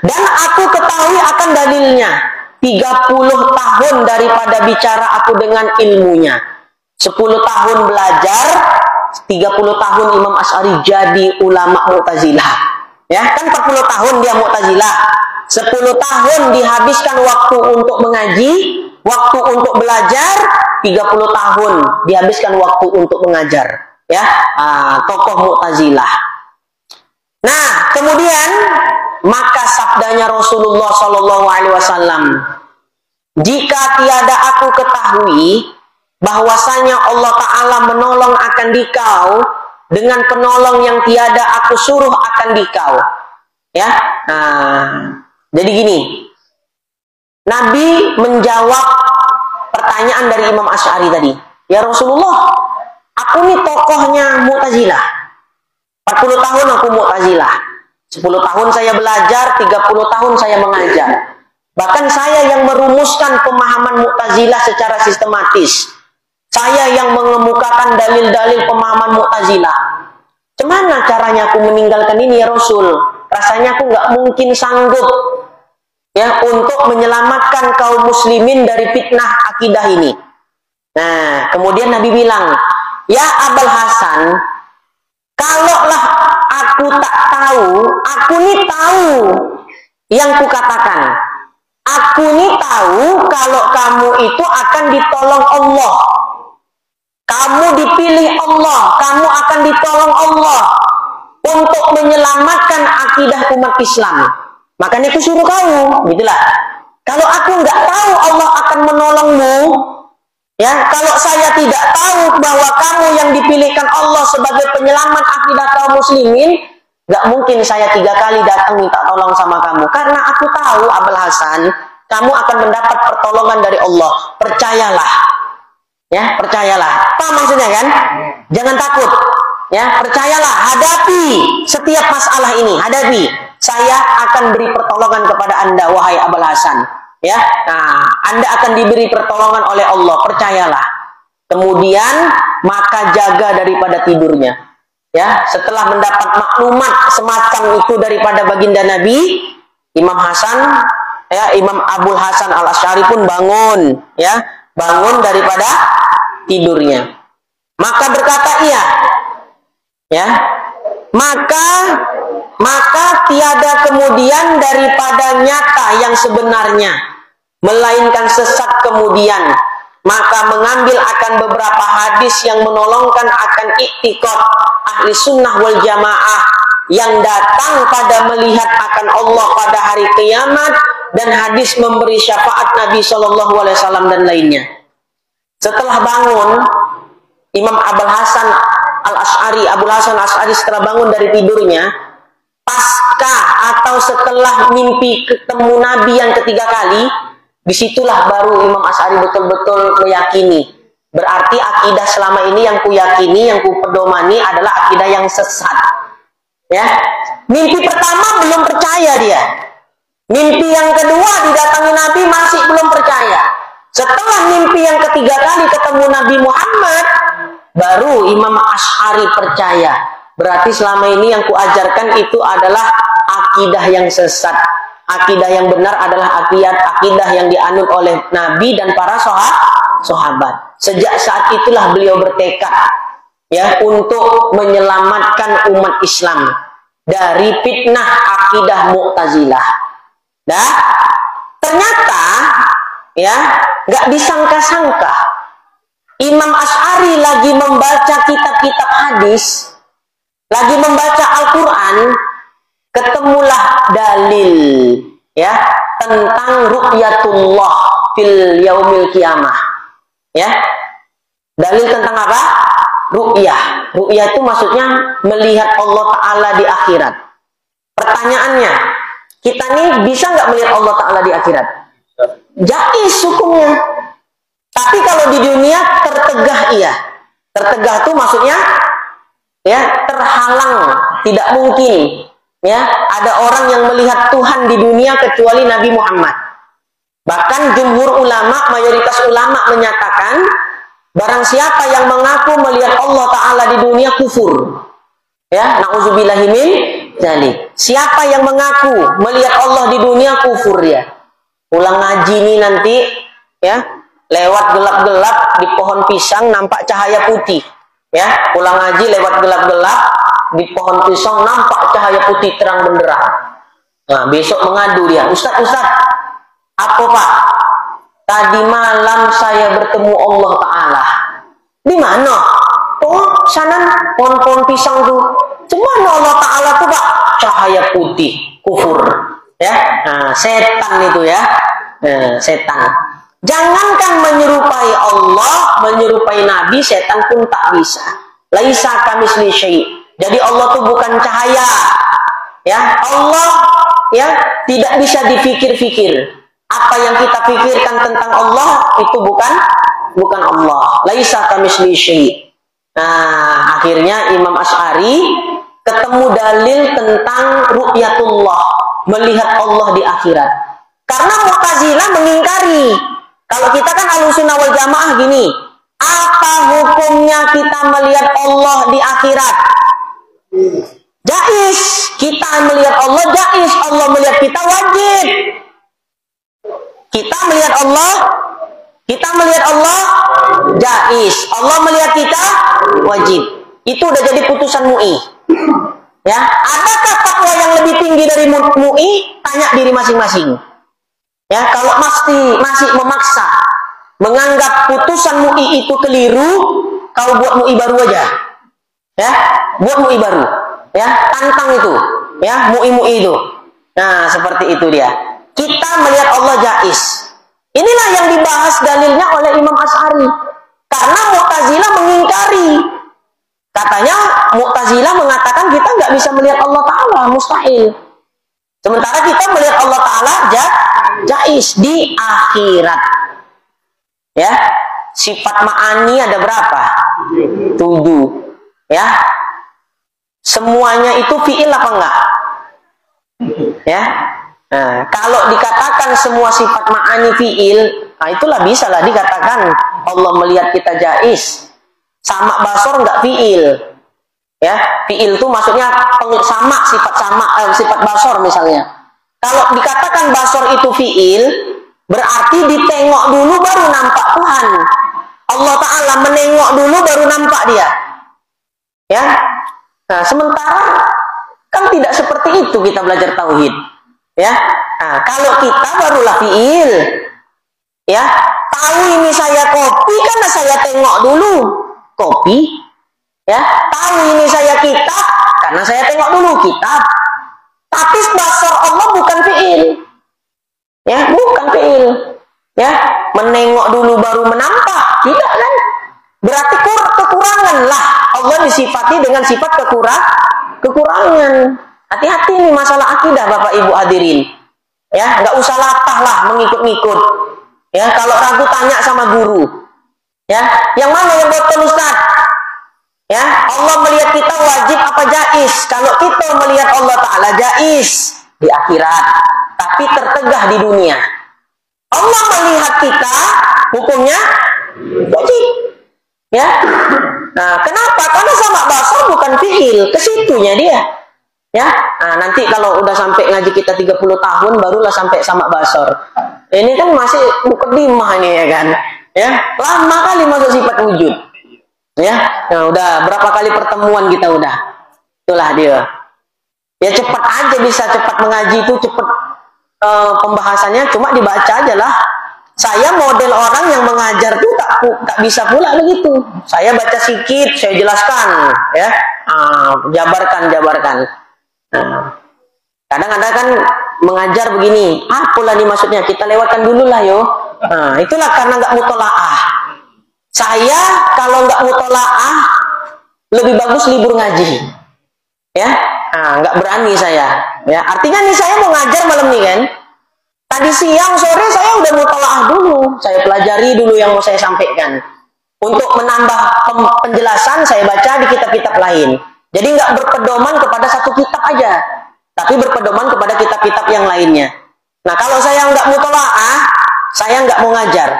Dan aku ketahui akan dalilnya. 30 tahun daripada bicara aku dengan ilmunya. 10 tahun belajar, 30 tahun Imam Asy'ari jadi ulama Mu'tazilah. Ya, kan 40 tahun dia Mu'tazilah. 10 tahun dihabiskan waktu untuk mengaji, waktu untuk belajar, 30 tahun dihabiskan waktu untuk mengajar, ya, tokoh Mu'tazilah. Nah, kemudian maka sabdanya Rasulullah Shallallahu Alaihi Wasallam, jika tiada aku ketahui bahwasanya Allah Ta'ala menolong akan dikau dengan penolong yang tiada aku suruh akan dikau, ya. Jadi gini, Nabi menjawab pertanyaan dari Imam Asy'ari tadi. Ya Rasulullah, aku nih tokohnya Mu'tazilah. 40 tahun aku Mu'tazilah. 10 tahun saya belajar, 30 tahun saya mengajar. Bahkan saya yang merumuskan pemahaman Mu'tazilah secara sistematis. Saya yang mengemukakan dalil-dalil pemahaman Mu'tazilah. Gimana caranya aku meninggalkan ini ya Rasul? Rasanya aku nggak mungkin sanggup, ya, untuk menyelamatkan kaum muslimin dari fitnah akidah ini. Nah, kemudian Nabi bilang, ya Abul Hasan, kalaulah aku tak tahu, aku nih tahu yang kukatakan. Aku nih tahu kalau kamu itu akan ditolong Allah. Kamu dipilih Allah, kamu akan ditolong Allah untuk menyelamatkan akidah umat Islam. Makanya aku suruh kamu, gitulah. Kalau aku nggak tahu Allah akan menolongmu, ya, kalau saya tidak tahu bahwa kamu yang dipilihkan Allah sebagai penyelamat akidah kaum muslimin, nggak mungkin saya 3 kali datang minta tolong sama kamu. Karena aku tahu Abul Hasan, kamu akan mendapat pertolongan dari Allah. Percayalah, ya, percayalah. Apa maksudnya kan? Jangan takut, ya, percayalah. Hadapi setiap masalah ini, hadapi. Saya akan beri pertolongan kepada Anda, wahai Abul Hasan. Ya, nah, Anda akan diberi pertolongan oleh Allah, percayalah. Kemudian maka jaga daripada tidurnya. Ya, setelah mendapat maklumat semacam itu daripada baginda Nabi, Imam Hasan ya, Imam Abul Hasan Al-Asy'ari pun bangun, ya, bangun daripada tidurnya. Maka berkata ia, ya, maka tiada kemudian daripada nyata yang sebenarnya, melainkan sesat kemudian. Maka mengambil akan beberapa hadis yang menolongkan akan iktikad ahli sunnah wal jamaah yang datang pada melihat akan Allah pada hari kiamat, dan hadis memberi syafaat Nabi SAW dan lainnya. Setelah bangun, Imam Abul Hasan Al-Asy'ari setelah bangun dari tidurnya, pasca atau setelah mimpi ketemu Nabi yang ketiga kali, disitulah baru Imam Asy'ari betul-betul meyakini. Berarti akidah selama ini yang kuyakini, yang kupedomani adalah akidah yang sesat. Ya, mimpi pertama belum percaya dia. Mimpi yang kedua didatangi Nabi masih belum percaya. Setelah mimpi yang ketiga kali ketemu Nabi Muhammad, baru Imam Asy'ari percaya. Berarti selama ini yang kuajarkan itu adalah akidah yang sesat. Akidah yang benar adalah akidah yang dianut oleh Nabi dan para sahabat. Sejak saat itulah beliau bertekad, ya, untuk menyelamatkan umat Islam dari fitnah akidah Mu'tazilah. Nah, ternyata, ya, nggak disangka-sangka Imam Asy'ari lagi membaca kitab-kitab hadis, lagi membaca Al-Quran, ketemulah dalil, ya, tentang ru'yatullah fil yaumil qiyamah. Ya, dalil tentang apa? Ru'yah. Ru'yah itu maksudnya melihat Allah Ta'ala di akhirat. Pertanyaannya, kita nih bisa nggak melihat Allah Ta'ala di akhirat? Jaiz hukumnya. Tapi kalau di dunia tertegah, iya. Tertegah itu maksudnya, ya, terhalang, tidak mungkin. Ya, ada orang yang melihat Tuhan di dunia kecuali Nabi Muhammad. Bahkan jumhur ulama, mayoritas ulama menyatakan, barang siapa yang mengaku melihat Allah Ta'ala di dunia kufur. Ya, na'udzubillahi min dzalik. Siapa yang mengaku melihat Allah di dunia kufur dia. Pulang ngaji ini nanti, ya, lewat gelap-gelap di pohon pisang nampak cahaya putih. Ya, pulang ngaji lewat gelap-gelap di pohon pisang nampak cahaya putih terang benderang. Nah, besok mengadu dia, Ustaz, apa Pak? Tadi malam saya bertemu Allah Ta'ala. Di mana? Oh, sana pohon-pohon pisang tuh. Cuman Allah Ta'ala tuh Pak, cahaya putih, kufur. Ya, nah, setan itu ya, setan. Jangankan menyerupai Allah, menyerupai Nabi, setan pun tak bisa. Laisa kamitsli syai'. Jadi Allah tuh bukan cahaya. Ya, Allah, ya, tidak bisa dipikir-pikir. Apa yang kita pikirkan tentang Allah itu bukan Allah. Laisa kamitsli syai'. Nah, akhirnya Imam Asy'ari ketemu dalil tentang ru'yatullah, melihat Allah di akhirat. Karena Mu'tazilah mengingkari. Kalau kita kan Ahlussunnah wal Jamaah gini, apa hukumnya kita melihat Allah di akhirat? Jaiz, kita melihat Allah jaiz, Allah melihat kita wajib. Kita melihat Allah jaiz, Allah melihat kita wajib. Itu udah jadi putusan MUI. Ya, adakah fatwa yang lebih tinggi dari MUI? Tanya diri masing-masing. Ya, kalau masih memaksa menganggap putusan MUI itu keliru, kau buat MUI baru aja. Ya, buat MUI baru. Ya, tantang itu. Ya, MUI itu. Nah, seperti itu dia. Kita melihat Allah jaiz. Inilah yang dibahas dalilnya oleh Imam Asy'ari. Karena Mu'tazilah mengingkari. Katanya Mu'tazilah mengatakan kita nggak bisa melihat Allah Ta'ala, mustahil. Sementara kita melihat Allah Ta'ala jaiz di akhirat. Ya, sifat ma'ani ada berapa? 7. Ya, semuanya itu fi'il apa enggak? Ya, nah, kalau dikatakan semua sifat ma'ani fi'il, nah itulah bisa lah dikatakan Allah melihat kita jaiz. Sama basor enggak fi'il. Ya, fi'il itu maksudnya sama, sifat basor misalnya. Kalau dikatakan basor itu fiil, berarti ditengok dulu baru nampak Tuhan. Allah Ta'ala menengok dulu baru nampak dia. Ya. Nah, sementara kan tidak seperti itu kita belajar tauhid. Ya. Nah, kalau kita barulah fiil. Ya. Tahu ini saya kopi karena saya tengok dulu kopi. Ya. Tahu ini saya kitab karena saya tengok dulu kitab. Tapi basar Allah bukan fiil. Ya, bukan fiil. Ya, menengok dulu baru menampak. Tidak kan? Berarti kekurangan lah. Allah disifati dengan sifat kekurangan. Hati-hati nih masalah akidah Bapak Ibu hadirin. Ya, nggak usah latah lah mengikut-ngikut. Ya, kalau ragu tanya sama guru. Ya, yang mana yang betul Ustaz? Ya, Allah melihat kita wajib apa jaiz? Kalau kita melihat Allah Ta'ala jaiz di akhirat, tapi tertegah di dunia. Allah melihat kita hukumnya wajib. Ya. Nah, kenapa? Karena sama basar bukan fiil, ke situnya dia. Ya. Nah, nanti kalau udah sampai ngaji kita 30 tahun barulah sampai sama basar. Ini kan masih mukadimah nih ya kan. Ya, lama kali masuk sifat wujud. Ya, nah, udah berapa kali pertemuan kita udah. Itulah dia. Ya cepat aja bisa cepat mengaji itu cepat pembahasannya cuma dibaca aja lah. Saya model orang yang mengajar tuh tak bisa pula begitu. Saya baca sedikit, saya jelaskan, ya, jabarkan. Nah, kadang ada kan mengajar begini, apalah nih maksudnya kita lewatkan dulu lah yo. Nah, itulah karena nggak mutolaah. Saya kalau nggak mutolaah lebih bagus libur ngaji, ya. Nggak berani saya. Ya, artinya nih saya mau ngajar malam nih kan. Tadi siang sore saya udah mutolaah dulu, saya pelajari dulu yang mau saya sampaikan. Untuk menambah penjelasan saya baca di kitab-kitab lain. Jadi nggak berpedoman kepada satu kitab aja, tapi berpedoman kepada kitab-kitab yang lainnya. Nah kalau saya nggak mutolaah, saya nggak mau ngajar.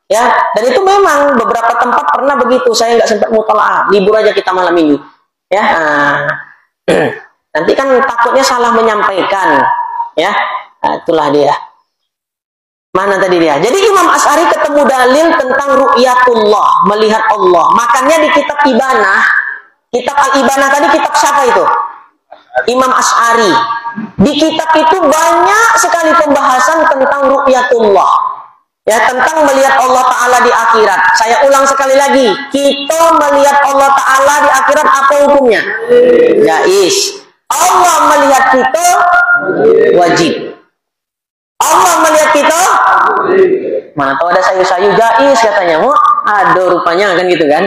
Ya, dan itu memang beberapa tempat pernah begitu, saya nggak sempat mutolaah, libur aja kita malam ini. Ya, nanti kan takutnya salah menyampaikan. Ya, itulah dia. Mana tadi dia? Jadi Imam Asy'ari ketemu dalil tentang ru'yatullah, melihat Allah. Makanya di kitab Ibanah, kitab Al-Ibanah tadi kitab siapa itu? Imam Asy'ari. Di kitab itu banyak sekali pembahasan tentang ru'yatullah. Ya, tentang melihat Allah Ta'ala di akhirat. Saya ulang sekali lagi. Kita melihat Allah Ta'ala di akhirat apa hukumnya? Jaiz. Allah melihat kita wajib. Allah melihat kita mana tahu ada sayu-sayu jaiz katanya. Oh, aduh rupanya kan gitu kan.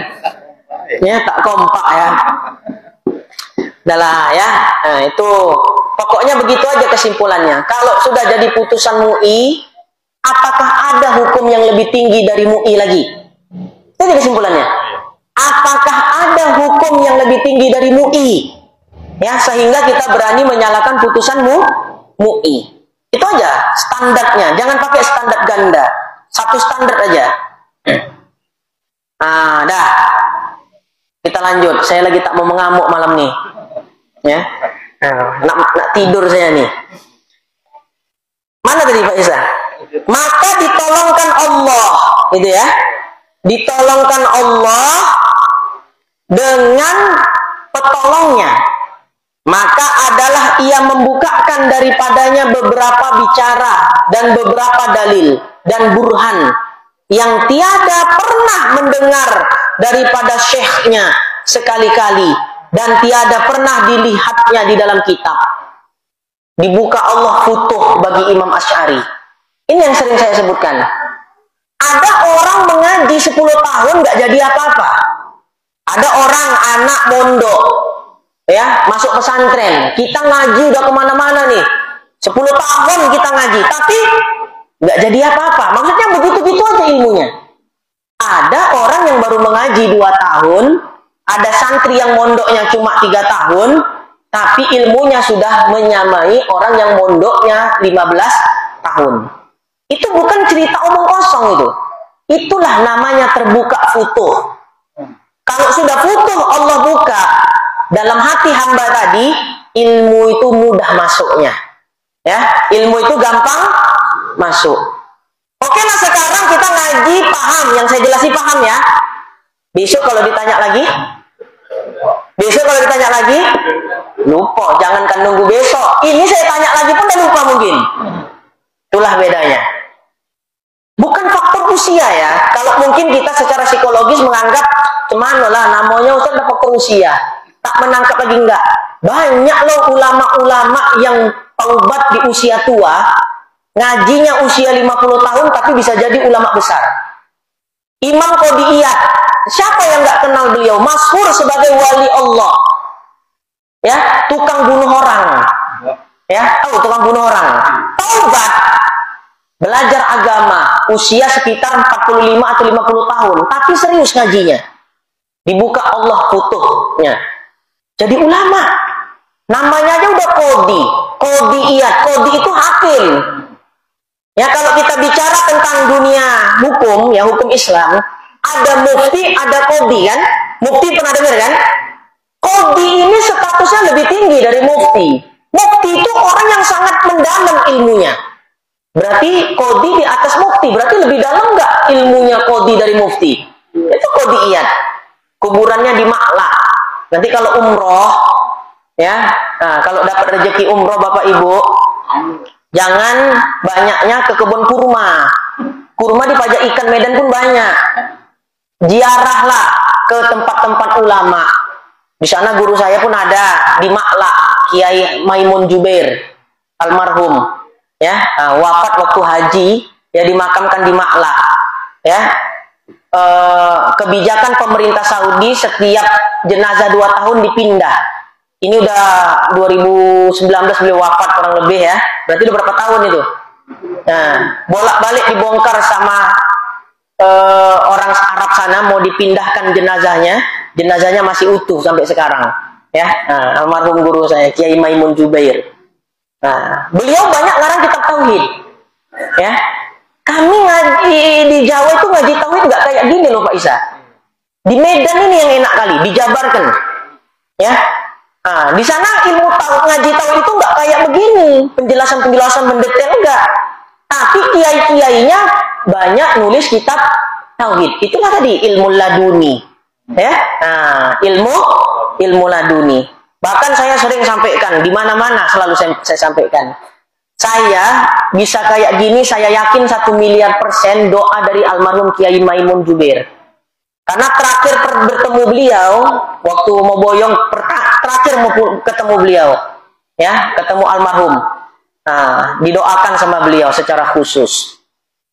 Ya, tak kompak ya. Udahlah ya. Nah, itu pokoknya begitu aja kesimpulannya. Kalau sudah jadi putusan MUI, apakah ada hukum yang lebih tinggi dari MUI lagi? Itu kesimpulannya. Apakah ada hukum yang lebih tinggi dari MUI? Ya, sehingga kita berani menyalahkan putusan MUI. Itu aja standarnya. Jangan pakai standar ganda. Satu standar aja. Dah. Kita lanjut. Saya lagi tak mau mengamuk malam nih. Ya. Nak tidur saya nih. Mana tadi Pak Isa? Maka ditolongkan Allah, gitu ya. Ditolongkan Allah dengan petolongnya. Maka adalah ia membukakan daripadanya beberapa bicara dan beberapa dalil dan burhan yang tiada pernah mendengar daripada syekhnya sekali-kali dan tiada pernah dilihatnya di dalam kitab. Dibuka Allah futuh bagi Imam Asy'ari. Ini yang sering saya sebutkan. Ada orang mengaji 10 tahun nggak jadi apa-apa. Ada orang anak mondok, ya, masuk pesantren. Kita ngaji udah kemana-mana nih. 10 tahun kita ngaji, tapi nggak jadi apa-apa. Maksudnya begitu-begitu aja ilmunya. Ada orang yang baru mengaji 2 tahun, ada santri yang mondoknya cuma 3 tahun, tapi ilmunya sudah menyamai orang yang mondoknya 15 tahun. Itu bukan cerita omong kosong itu. Itulah namanya terbuka futuh. Kalau sudah futuh Allah buka dalam hati hamba tadi, ilmu itu mudah masuknya. Ya, ilmu itu gampang masuk. Oke, nah sekarang kita ngaji paham, yang saya jelasin paham ya. Besok kalau ditanya lagi, lupa. Jangankan nunggu besok. Ini saya tanya lagi pun udah lupa mungkin. Itulah bedanya. Bukan faktor usia ya. Kalau mungkin kita secara psikologis menganggap cemana lah namanya Ustaz ada faktor usia. Tak menangkap lagi enggak. Banyak loh ulama-ulama yang taubat di usia tua, ngajinya usia 50 tahun tapi bisa jadi ulama besar. Imam Qodiyat, siapa yang nggak kenal beliau? Masyhur sebagai wali Allah. Ya, tukang bunuh orang. Ya, tahu tukang bunuh orang. Taubat, belajar agama, usia sekitar 45 atau 50 tahun, tapi serius ngajinya. Dibuka Allah futuhnya. Jadi ulama. Namanya aja udah Qodi. Qodiyat. Qodi itu hakim. Ya, kalau kita bicara tentang dunia hukum, ya hukum Islam, ada mufti, ada qodi kan? Mufti pernah dengar kan? Qodi ini statusnya lebih tinggi dari mufti. Mufti itu orang yang sangat mendalam ilmunya. Berarti qodi di atas mufti. Berarti lebih dalam nggak ilmunya qodi dari mufti? Itu qodiyat. Kuburannya di Ma'la. Nanti kalau umroh, ya, nah, kalau dapat rezeki umroh Bapak Ibu, jangan banyaknya ke kebun kurma. Kurma di Pajak Ikan Medan pun banyak. Ziarahlah ke tempat-tempat ulama. Di sana guru saya pun ada di Ma'la, Kiai Maimun Jubair almarhum. Ya, wafat waktu haji, ya dimakamkan di Ma'la. Ya, kebijakan pemerintah Saudi setiap jenazah 2 tahun dipindah. Ini udah 2019 beliau wafat kurang lebih ya. Berarti udah berapa tahun itu? Nah, bolak-balik dibongkar sama orang Arab sana, mau dipindahkan jenazahnya. Jenazahnya masih utuh sampai sekarang. Ya, nah, almarhum guru saya Kiai Maimun Jubair. Nah, beliau banyak ngarang kitab tauhid. Ya, kami ngaji di Jawa itu ngaji tauhid nggak kayak gini loh Pak Isa. Di Medan ini yang enak kali, dijabarkan. Ya. Nah, di sana ilmu ngaji tauhid itu nggak kayak begini, penjelasan-penjelasan mendetail enggak. Tapi kiai-kiainya banyak nulis kitab tauhid. Itulah tadi ilmu laduni. Ya. Nah, ilmu laduni. Bahkan saya sering sampaikan di mana-mana selalu saya sampaikan. Saya bisa kayak gini, saya yakin 1 miliar % doa dari almarhum Kiai Maimun Jubair. Karena terakhir bertemu beliau waktu mau boyong, terakhir mau ketemu beliau, ya, ketemu almarhum. Nah, didoakan sama beliau secara khusus,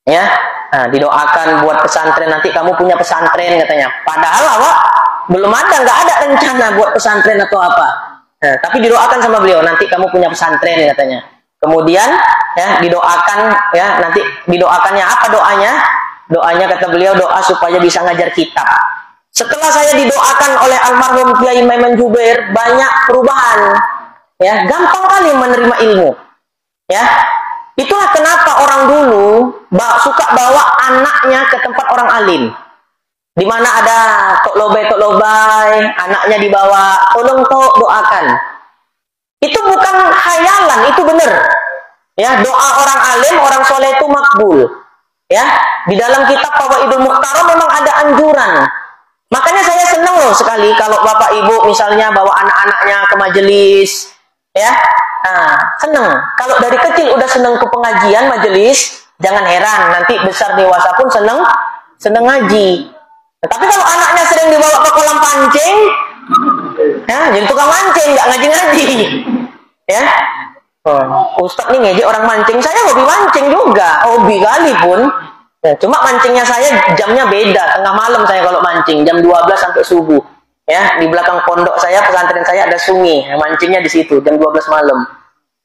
ya. Nah, didoakan buat pesantren, nanti kamu punya pesantren katanya. Padahal awak belum ada, nggak ada rencana buat pesantren atau apa. Nah, tapi didoakan sama beliau, nanti kamu punya pesantren katanya. Kemudian ya didoakan, ya nanti didoakannya apa doanya? Doanya kata beliau doa supaya bisa ngajar kitab. Setelah saya didoakan oleh almarhum Kiai Maimun Jubair, banyak perubahan. Ya, gampang kali menerima ilmu. Ya. Itulah kenapa orang dulu suka bawa anaknya ke tempat orang alim. Di mana ada tok lobai, anaknya dibawa, tolong tok doakan. Itu bukan khayalan, itu benar. Ya, doa orang alim, orang soleh itu makbul. Ya, di dalam kitab Fawaidul Mukhtaram memang ada anjuran. Makanya saya senang loh sekali kalau Bapak Ibu misalnya bawa anak-anaknya ke majelis, ya. Nah, senang. Kalau dari kecil udah senang ke pengajian majelis, jangan heran nanti besar dewasa pun senang ngaji. Tapi kalau anaknya sering dibawa ke kolam pancing, ya, jadi tukang mancing, nggak ngaji-ngaji. Ya. Ustadz nih ngejek orang mancing, saya hobi mancing juga, hobi kali pun. Ya, cuma mancingnya saya jamnya beda, tengah malam saya kalau mancing, jam 12 sampai subuh. Ya, di belakang pondok saya, pesantren saya ada sungai, mancingnya di situ jam 12 malam.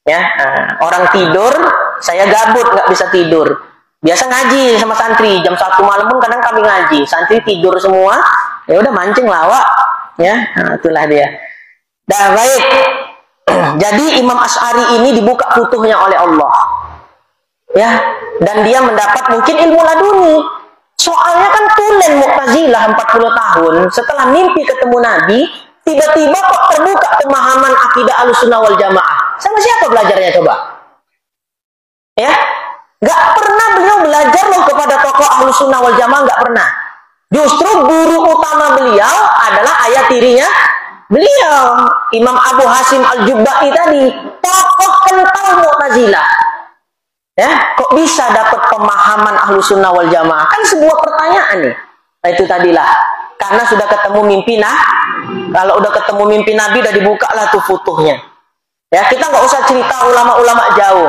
Ya, nah, orang tidur, saya gabut nggak bisa tidur. Biasa ngaji sama santri, jam 1 malam pun kadang kami ngaji, santri tidur semua, ya udah mancing lawak. Ya, nah, itulah dia. Dah baik. Jadi Imam Asy'ari ini dibuka futuhnya oleh Allah. Ya, dan dia mendapat mungkin ilmu laduni. Soalnya kan tulen Mu'tazilah 40 tahun setelah mimpi ketemu Nabi, tiba-tiba kok terbuka pemahaman akidah Ahlussunnah wal Jamaah. Sama siapa belajarnya coba? Ya, nggak pernah beliau belajar loh kepada tokoh Ahlus Sunnah wal Jamaah, nggak pernah. Justru guru utama beliau adalah ayah tirinya beliau, Imam Abu Hasim Al-Jubba'i tadi, tokoh kental Mu'tazilah. Ya, kok bisa dapat pemahaman Ahlus Sunnah wal Jamaah? Kan sebuah pertanyaan nih. Nah, itu tadilah. Karena sudah ketemu mimpi kalau udah ketemu mimpi Nabi, udah dibukalah tuh futuhnya. Ya, kita nggak usah cerita ulama-ulama jauh.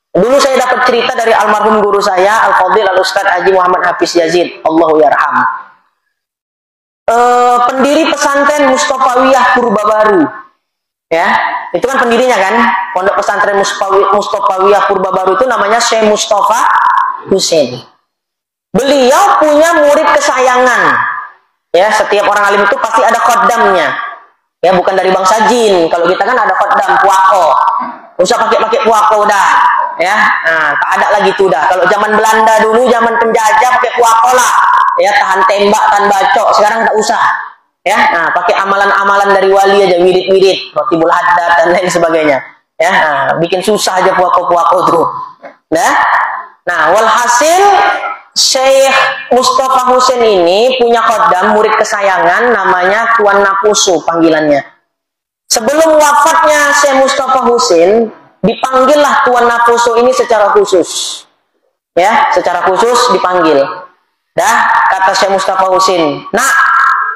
Dulu saya dapat cerita dari almarhum guru saya, Al-Fadhil Al-Ustadz Haji Muhammad Hafiz Yazid, Allahu yarham. Pendiri pesantren Mustofawiyah Purbabaru. Ya, itu kan pendirinya kan, pondok pesantren Mustofawiyah Purbabaru itu namanya Syekh Mustafa Husain. Beliau punya murid kesayangan. Ya, setiap orang alim itu pasti ada khodamnya. Ya, bukan dari bangsa jin. Kalau kita kan ada khodam, puako. Usah pakai puako dah. Ya, nah, tak ada lagi tuh dah. Kalau zaman Belanda dulu, zaman penjajah pakai puako lah. Ya, tahan tembak, tahan bacok. Sekarang tak usah. Ya, nah, pakai amalan-amalan dari wali aja, wirid-wirid, roti bul haddad dan lain sebagainya. Ya, nah, bikin susah aja puako-puako tuh. Nah, walhasil Syekh Mustafa Husain ini punya khodam, murid kesayangan, namanya Tuan Napusu panggilannya. Sebelum wafatnya Syekh Mustafa Husain, dipanggillah Tuan Napusu ini secara khusus. Ya, secara khusus dipanggil. Dah, kata Syekh Mustafa Husain, "Nak,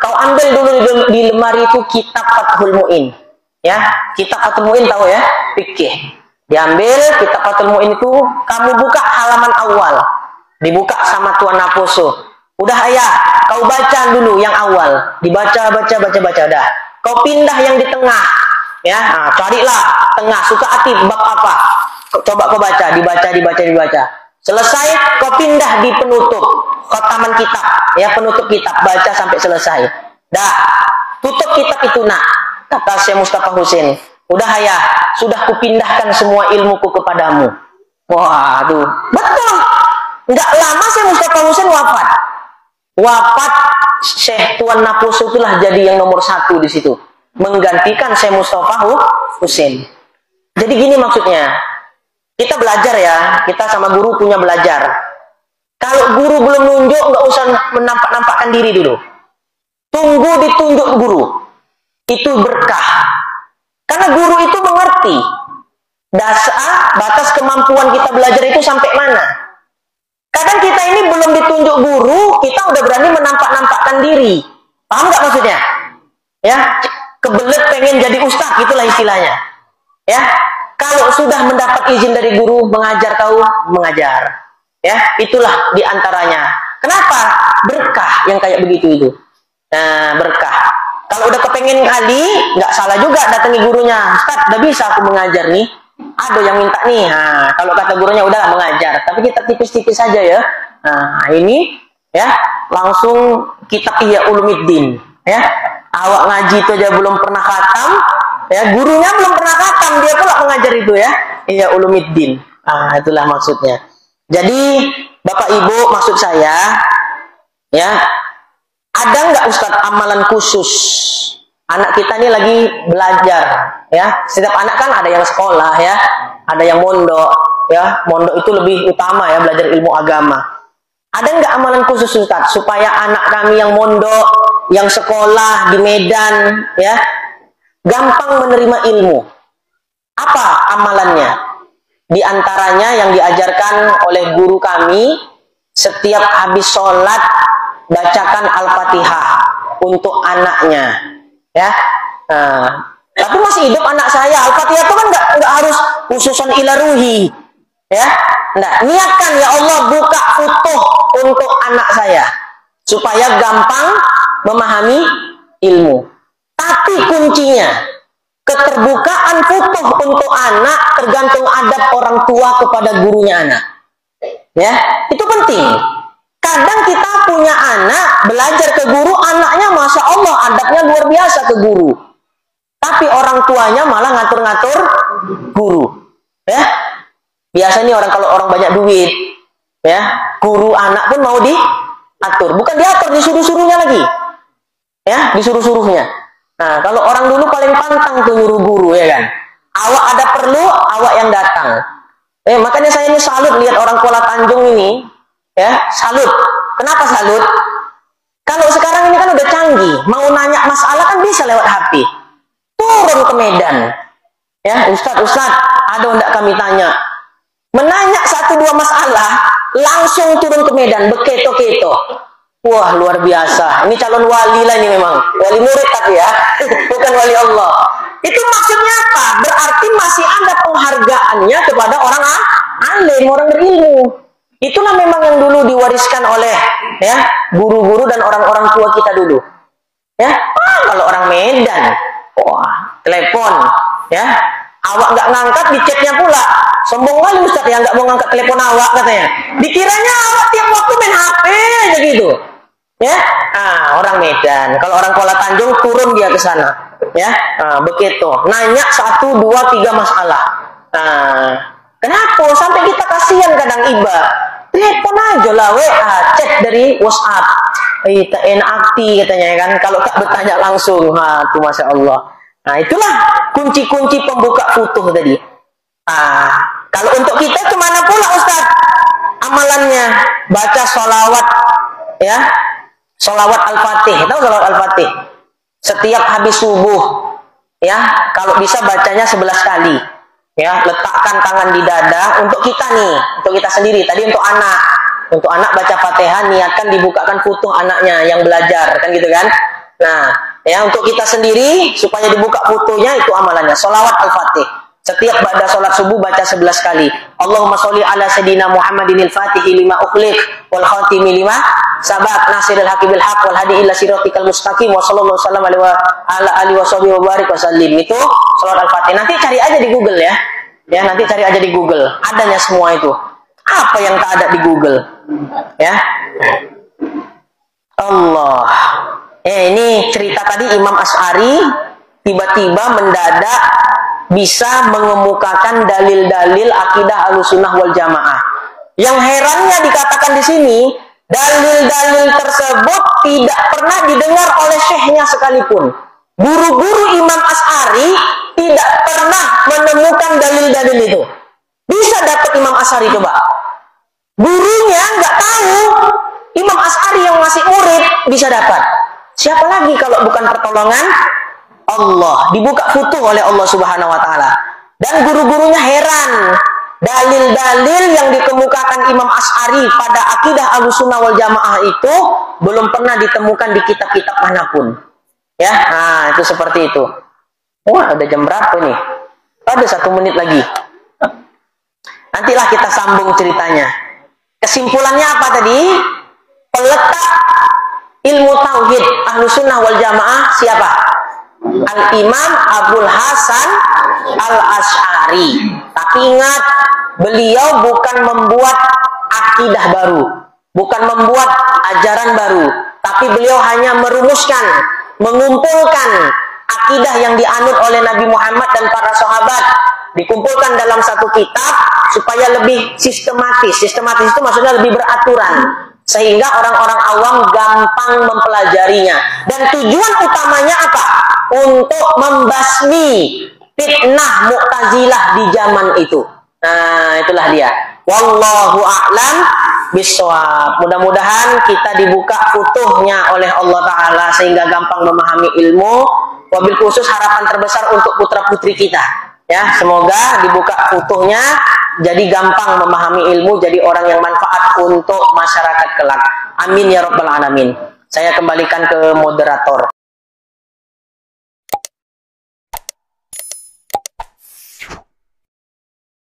kau ambil dulu di lemari itu kitab Fathul Mu'in." Ya, kitab Fathul Mu'in tahu ya, fikih. Diambil kitab Fathul Mu'in itu, kamu buka halaman awal. Dibuka sama Tuan Naposo. Udah ayah, kau baca dulu yang awal. Dibaca, baca dah. Kau pindah yang di tengah. Ya, nah, carilah tengah, suka hati bab apa. Coba kau baca, dibaca. Selesai, kau pindah di penutup. Khotaman kitab, ya penutup kitab, baca sampai selesai. Dah, tutup kitab itu nak, kata Syekh Mustafa Husain. Udah ayah, sudah kupindahkan semua ilmuku kepadamu. Waduh, betul. Nggak lama Syekh Mustafa Husain wafat. Syekh Tuan Naposo itulah jadi yang nomor 1 di situ, menggantikan Syekh Mustafa Husain. Jadi gini maksudnya, kita belajar ya, kita sama guru punya belajar. Kalau guru belum nunjuk, nggak usah menampak-nampakkan diri dulu. Tunggu ditunjuk guru. Itu berkah. Karena guru itu mengerti batas kemampuan kita belajar itu sampai mana. Kadang kita ini belum ditunjuk guru, kita udah berani menampak-nampakkan diri. Paham nggak maksudnya? Ya, kebelet pengen jadi ustaz, itulah istilahnya. Ya, kalau sudah mendapat izin dari guru mengajar, kau mengajar. Ya, itulah diantaranya. Kenapa? Berkah yang kayak begitu itu. Nah, berkah. Kalau udah kepengen kali, nggak salah juga datangi gurunya. Ustaz, udah bisa aku mengajar nih. Ada yang minta nih. Nah, kalau kata gurunya udahlah mengajar. Tapi kita tipis-tipis saja ya. Nah, ini ya langsung kitab Ihya Ulumuddin. Ya, awak ngaji itu aja belum pernah khatam. Ya, gurunya belum pernah khatam, dia pula mengajar itu ya. Ihya Ulumuddin. Nah, itulah maksudnya. Jadi, Bapak Ibu, maksud saya, ya, ada nggak Ustadz amalan khusus? Anak kita ini lagi belajar, ya. Setiap anak kan ada yang sekolah, ya, ada yang mondok, ya. Mondok itu lebih utama ya, belajar ilmu agama. Ada nggak amalan khusus Ustadz supaya anak kami yang mondok, yang sekolah di Medan, ya, gampang menerima ilmu? Apa amalannya? Di antaranya yang diajarkan oleh guru kami, setiap habis sholat bacakan Al-Fatihah untuk anaknya, ya. Tapi masih hidup anak saya, Al-Fatihah itu kan nggak harus khususan ila ruhi, ya. Nah, niatkan ya Allah buka futuh untuk anak saya supaya gampang memahami ilmu. Tapi kuncinya, keterbukaan futuh untuk anak tergantung adab orang tua kepada gurunya anak. Ya, itu penting. Kadang kita punya anak belajar ke guru, anaknya masya Allah adabnya luar biasa ke guru. Tapi orang tuanya malah ngatur-ngatur guru. Ya, biasanya kalau orang banyak duit, ya, guru anak pun mau diatur, bukan diatur, disuruh-suruhnya lagi. Ya, disuruh-suruhnya. Nah, kalau orang dulu paling pantang tuh nyuruh guru, ya kan. Awak ada perlu, awak yang datang. Makanya saya ini salut lihat orang Kuala Tanjung ini, ya, salut. Kenapa salut? Kalau sekarang ini kan udah canggih, mau nanya masalah kan bisa lewat HP. Turun ke Medan. Ya, Ustadz, ada enggak kami tanya? Menanya 1-2 masalah, langsung turun ke Medan, beketo-keto. Wah, luar biasa. Ini calon wali lah ini memang. Wali murid tapi ya, bukan wali Allah. Itu maksudnya apa? Berarti masih ada penghargaannya kepada orang alim, orang berilmu. Itulah memang yang dulu diwariskan oleh ya guru-guru dan orang-orang tua kita dulu. Ya, kalau orang Medan, wah, telepon, ya, awak nggak ngangkat di chatnya pula. Sombong kali Ustaz ya nggak mau ngangkat telepon awak katanya. Dikiranya awak tiap waktu main HP aja gitu. Ya, orang Medan. Kalau orang Kuala Tanjung turun dia ke sana. Ya, begitu. Nanya 1, 2, 3 masalah. Kenapa? Sampai kita kasihan kadang iba. Telepon aja lah, WA, chat dari WhatsApp. Tak enak hati katanya kan. Kalau tak bertanya langsung, tuh Masya Allah. Nah, itulah kunci-kunci pembuka futuh tadi. Kalau untuk kita kemana pula Ustaz? Amalannya baca sholawat, ya, sholawat Al-Fatih. Tahu sholawat Al-Fatih? Setiap habis subuh, ya, kalau bisa bacanya 11 kali. Ya, letakkan tangan di dada untuk kita nih, untuk kita sendiri. Tadi untuk anak. Untuk anak baca Fatihah, niatkan dibukakan futuh anaknya yang belajar, kan gitu kan? Nah, ya untuk kita sendiri supaya dibuka futuhnya itu amalannya. Sholawat Al-Fatih. Setiap ba'da sholat subuh baca 11 kali. Allahumma sholli ala sayyidina Muhammadinil Fatihi lima ukhliq wal khatimi lima sabaq nasiril haqqi bil haqq wal hadi ila siratikal mustaqim wa sallallahu wasallam alaihi wa ala alihi wa barik wa sallim. Itu sholat Al-Fatih. Nanti cari aja di Google ya. Ya, nanti cari aja di Google. Adanya semua itu. Apa yang tak ada di Google? Ya. Allah. Ini cerita tadi Imam Asy'ari tiba-tiba mendadak bisa mengemukakan dalil-dalil akidah Ahlussunnah wal Jamaah. Yang herannya dikatakan di sini, dalil-dalil tersebut tidak pernah didengar oleh syekhnya sekalipun. Guru-guru Imam Asy'ari tidak pernah menemukan dalil-dalil itu. Bisa dapat Imam Asy'ari coba. Gurunya nggak tahu, Imam Asy'ari yang masih murid bisa dapat. Siapa lagi kalau bukan pertolongan Allah, dibuka futuh oleh Allah Subhanahu wa taala. Dan guru-gurunya heran. Dalil-dalil yang dikemukakan Imam Asy'ari pada akidah Ahlussunnah wal Jamaah itu belum pernah ditemukan di kitab-kitab manapun. Ya, itu seperti itu. Wah, ada jam berapa nih? Ada 1 menit lagi. Nantilah kita sambung ceritanya. Kesimpulannya apa tadi? Peletak ilmu tauhid Ahlussunnah wal Jamaah siapa? Al-Imam Abul Hasan Al-Asy'ari. Tapi ingat, beliau bukan membuat akidah baru, bukan membuat ajaran baru, tapi beliau hanya merumuskan, mengumpulkan akidah yang dianut oleh Nabi Muhammad dan para sahabat, dikumpulkan dalam satu kitab supaya lebih sistematis. Sistematis itu maksudnya lebih beraturan, sehingga orang-orang awam gampang mempelajarinya. Dan tujuan utamanya apa? Untuk membasmi fitnah Mu'tazilah di zaman itu. Nah, itulah dia. Wallahu a'lam bishawab. Mudah-mudahan kita dibuka futuhnya oleh Allah Ta'ala sehingga gampang memahami ilmu. Wabil khusus harapan terbesar untuk putra-putri kita. Ya, semoga dibuka futuhnya jadi gampang memahami ilmu, jadi orang yang manfaat untuk masyarakat kelak. Amin ya rabbal alamin. Saya kembalikan ke moderator.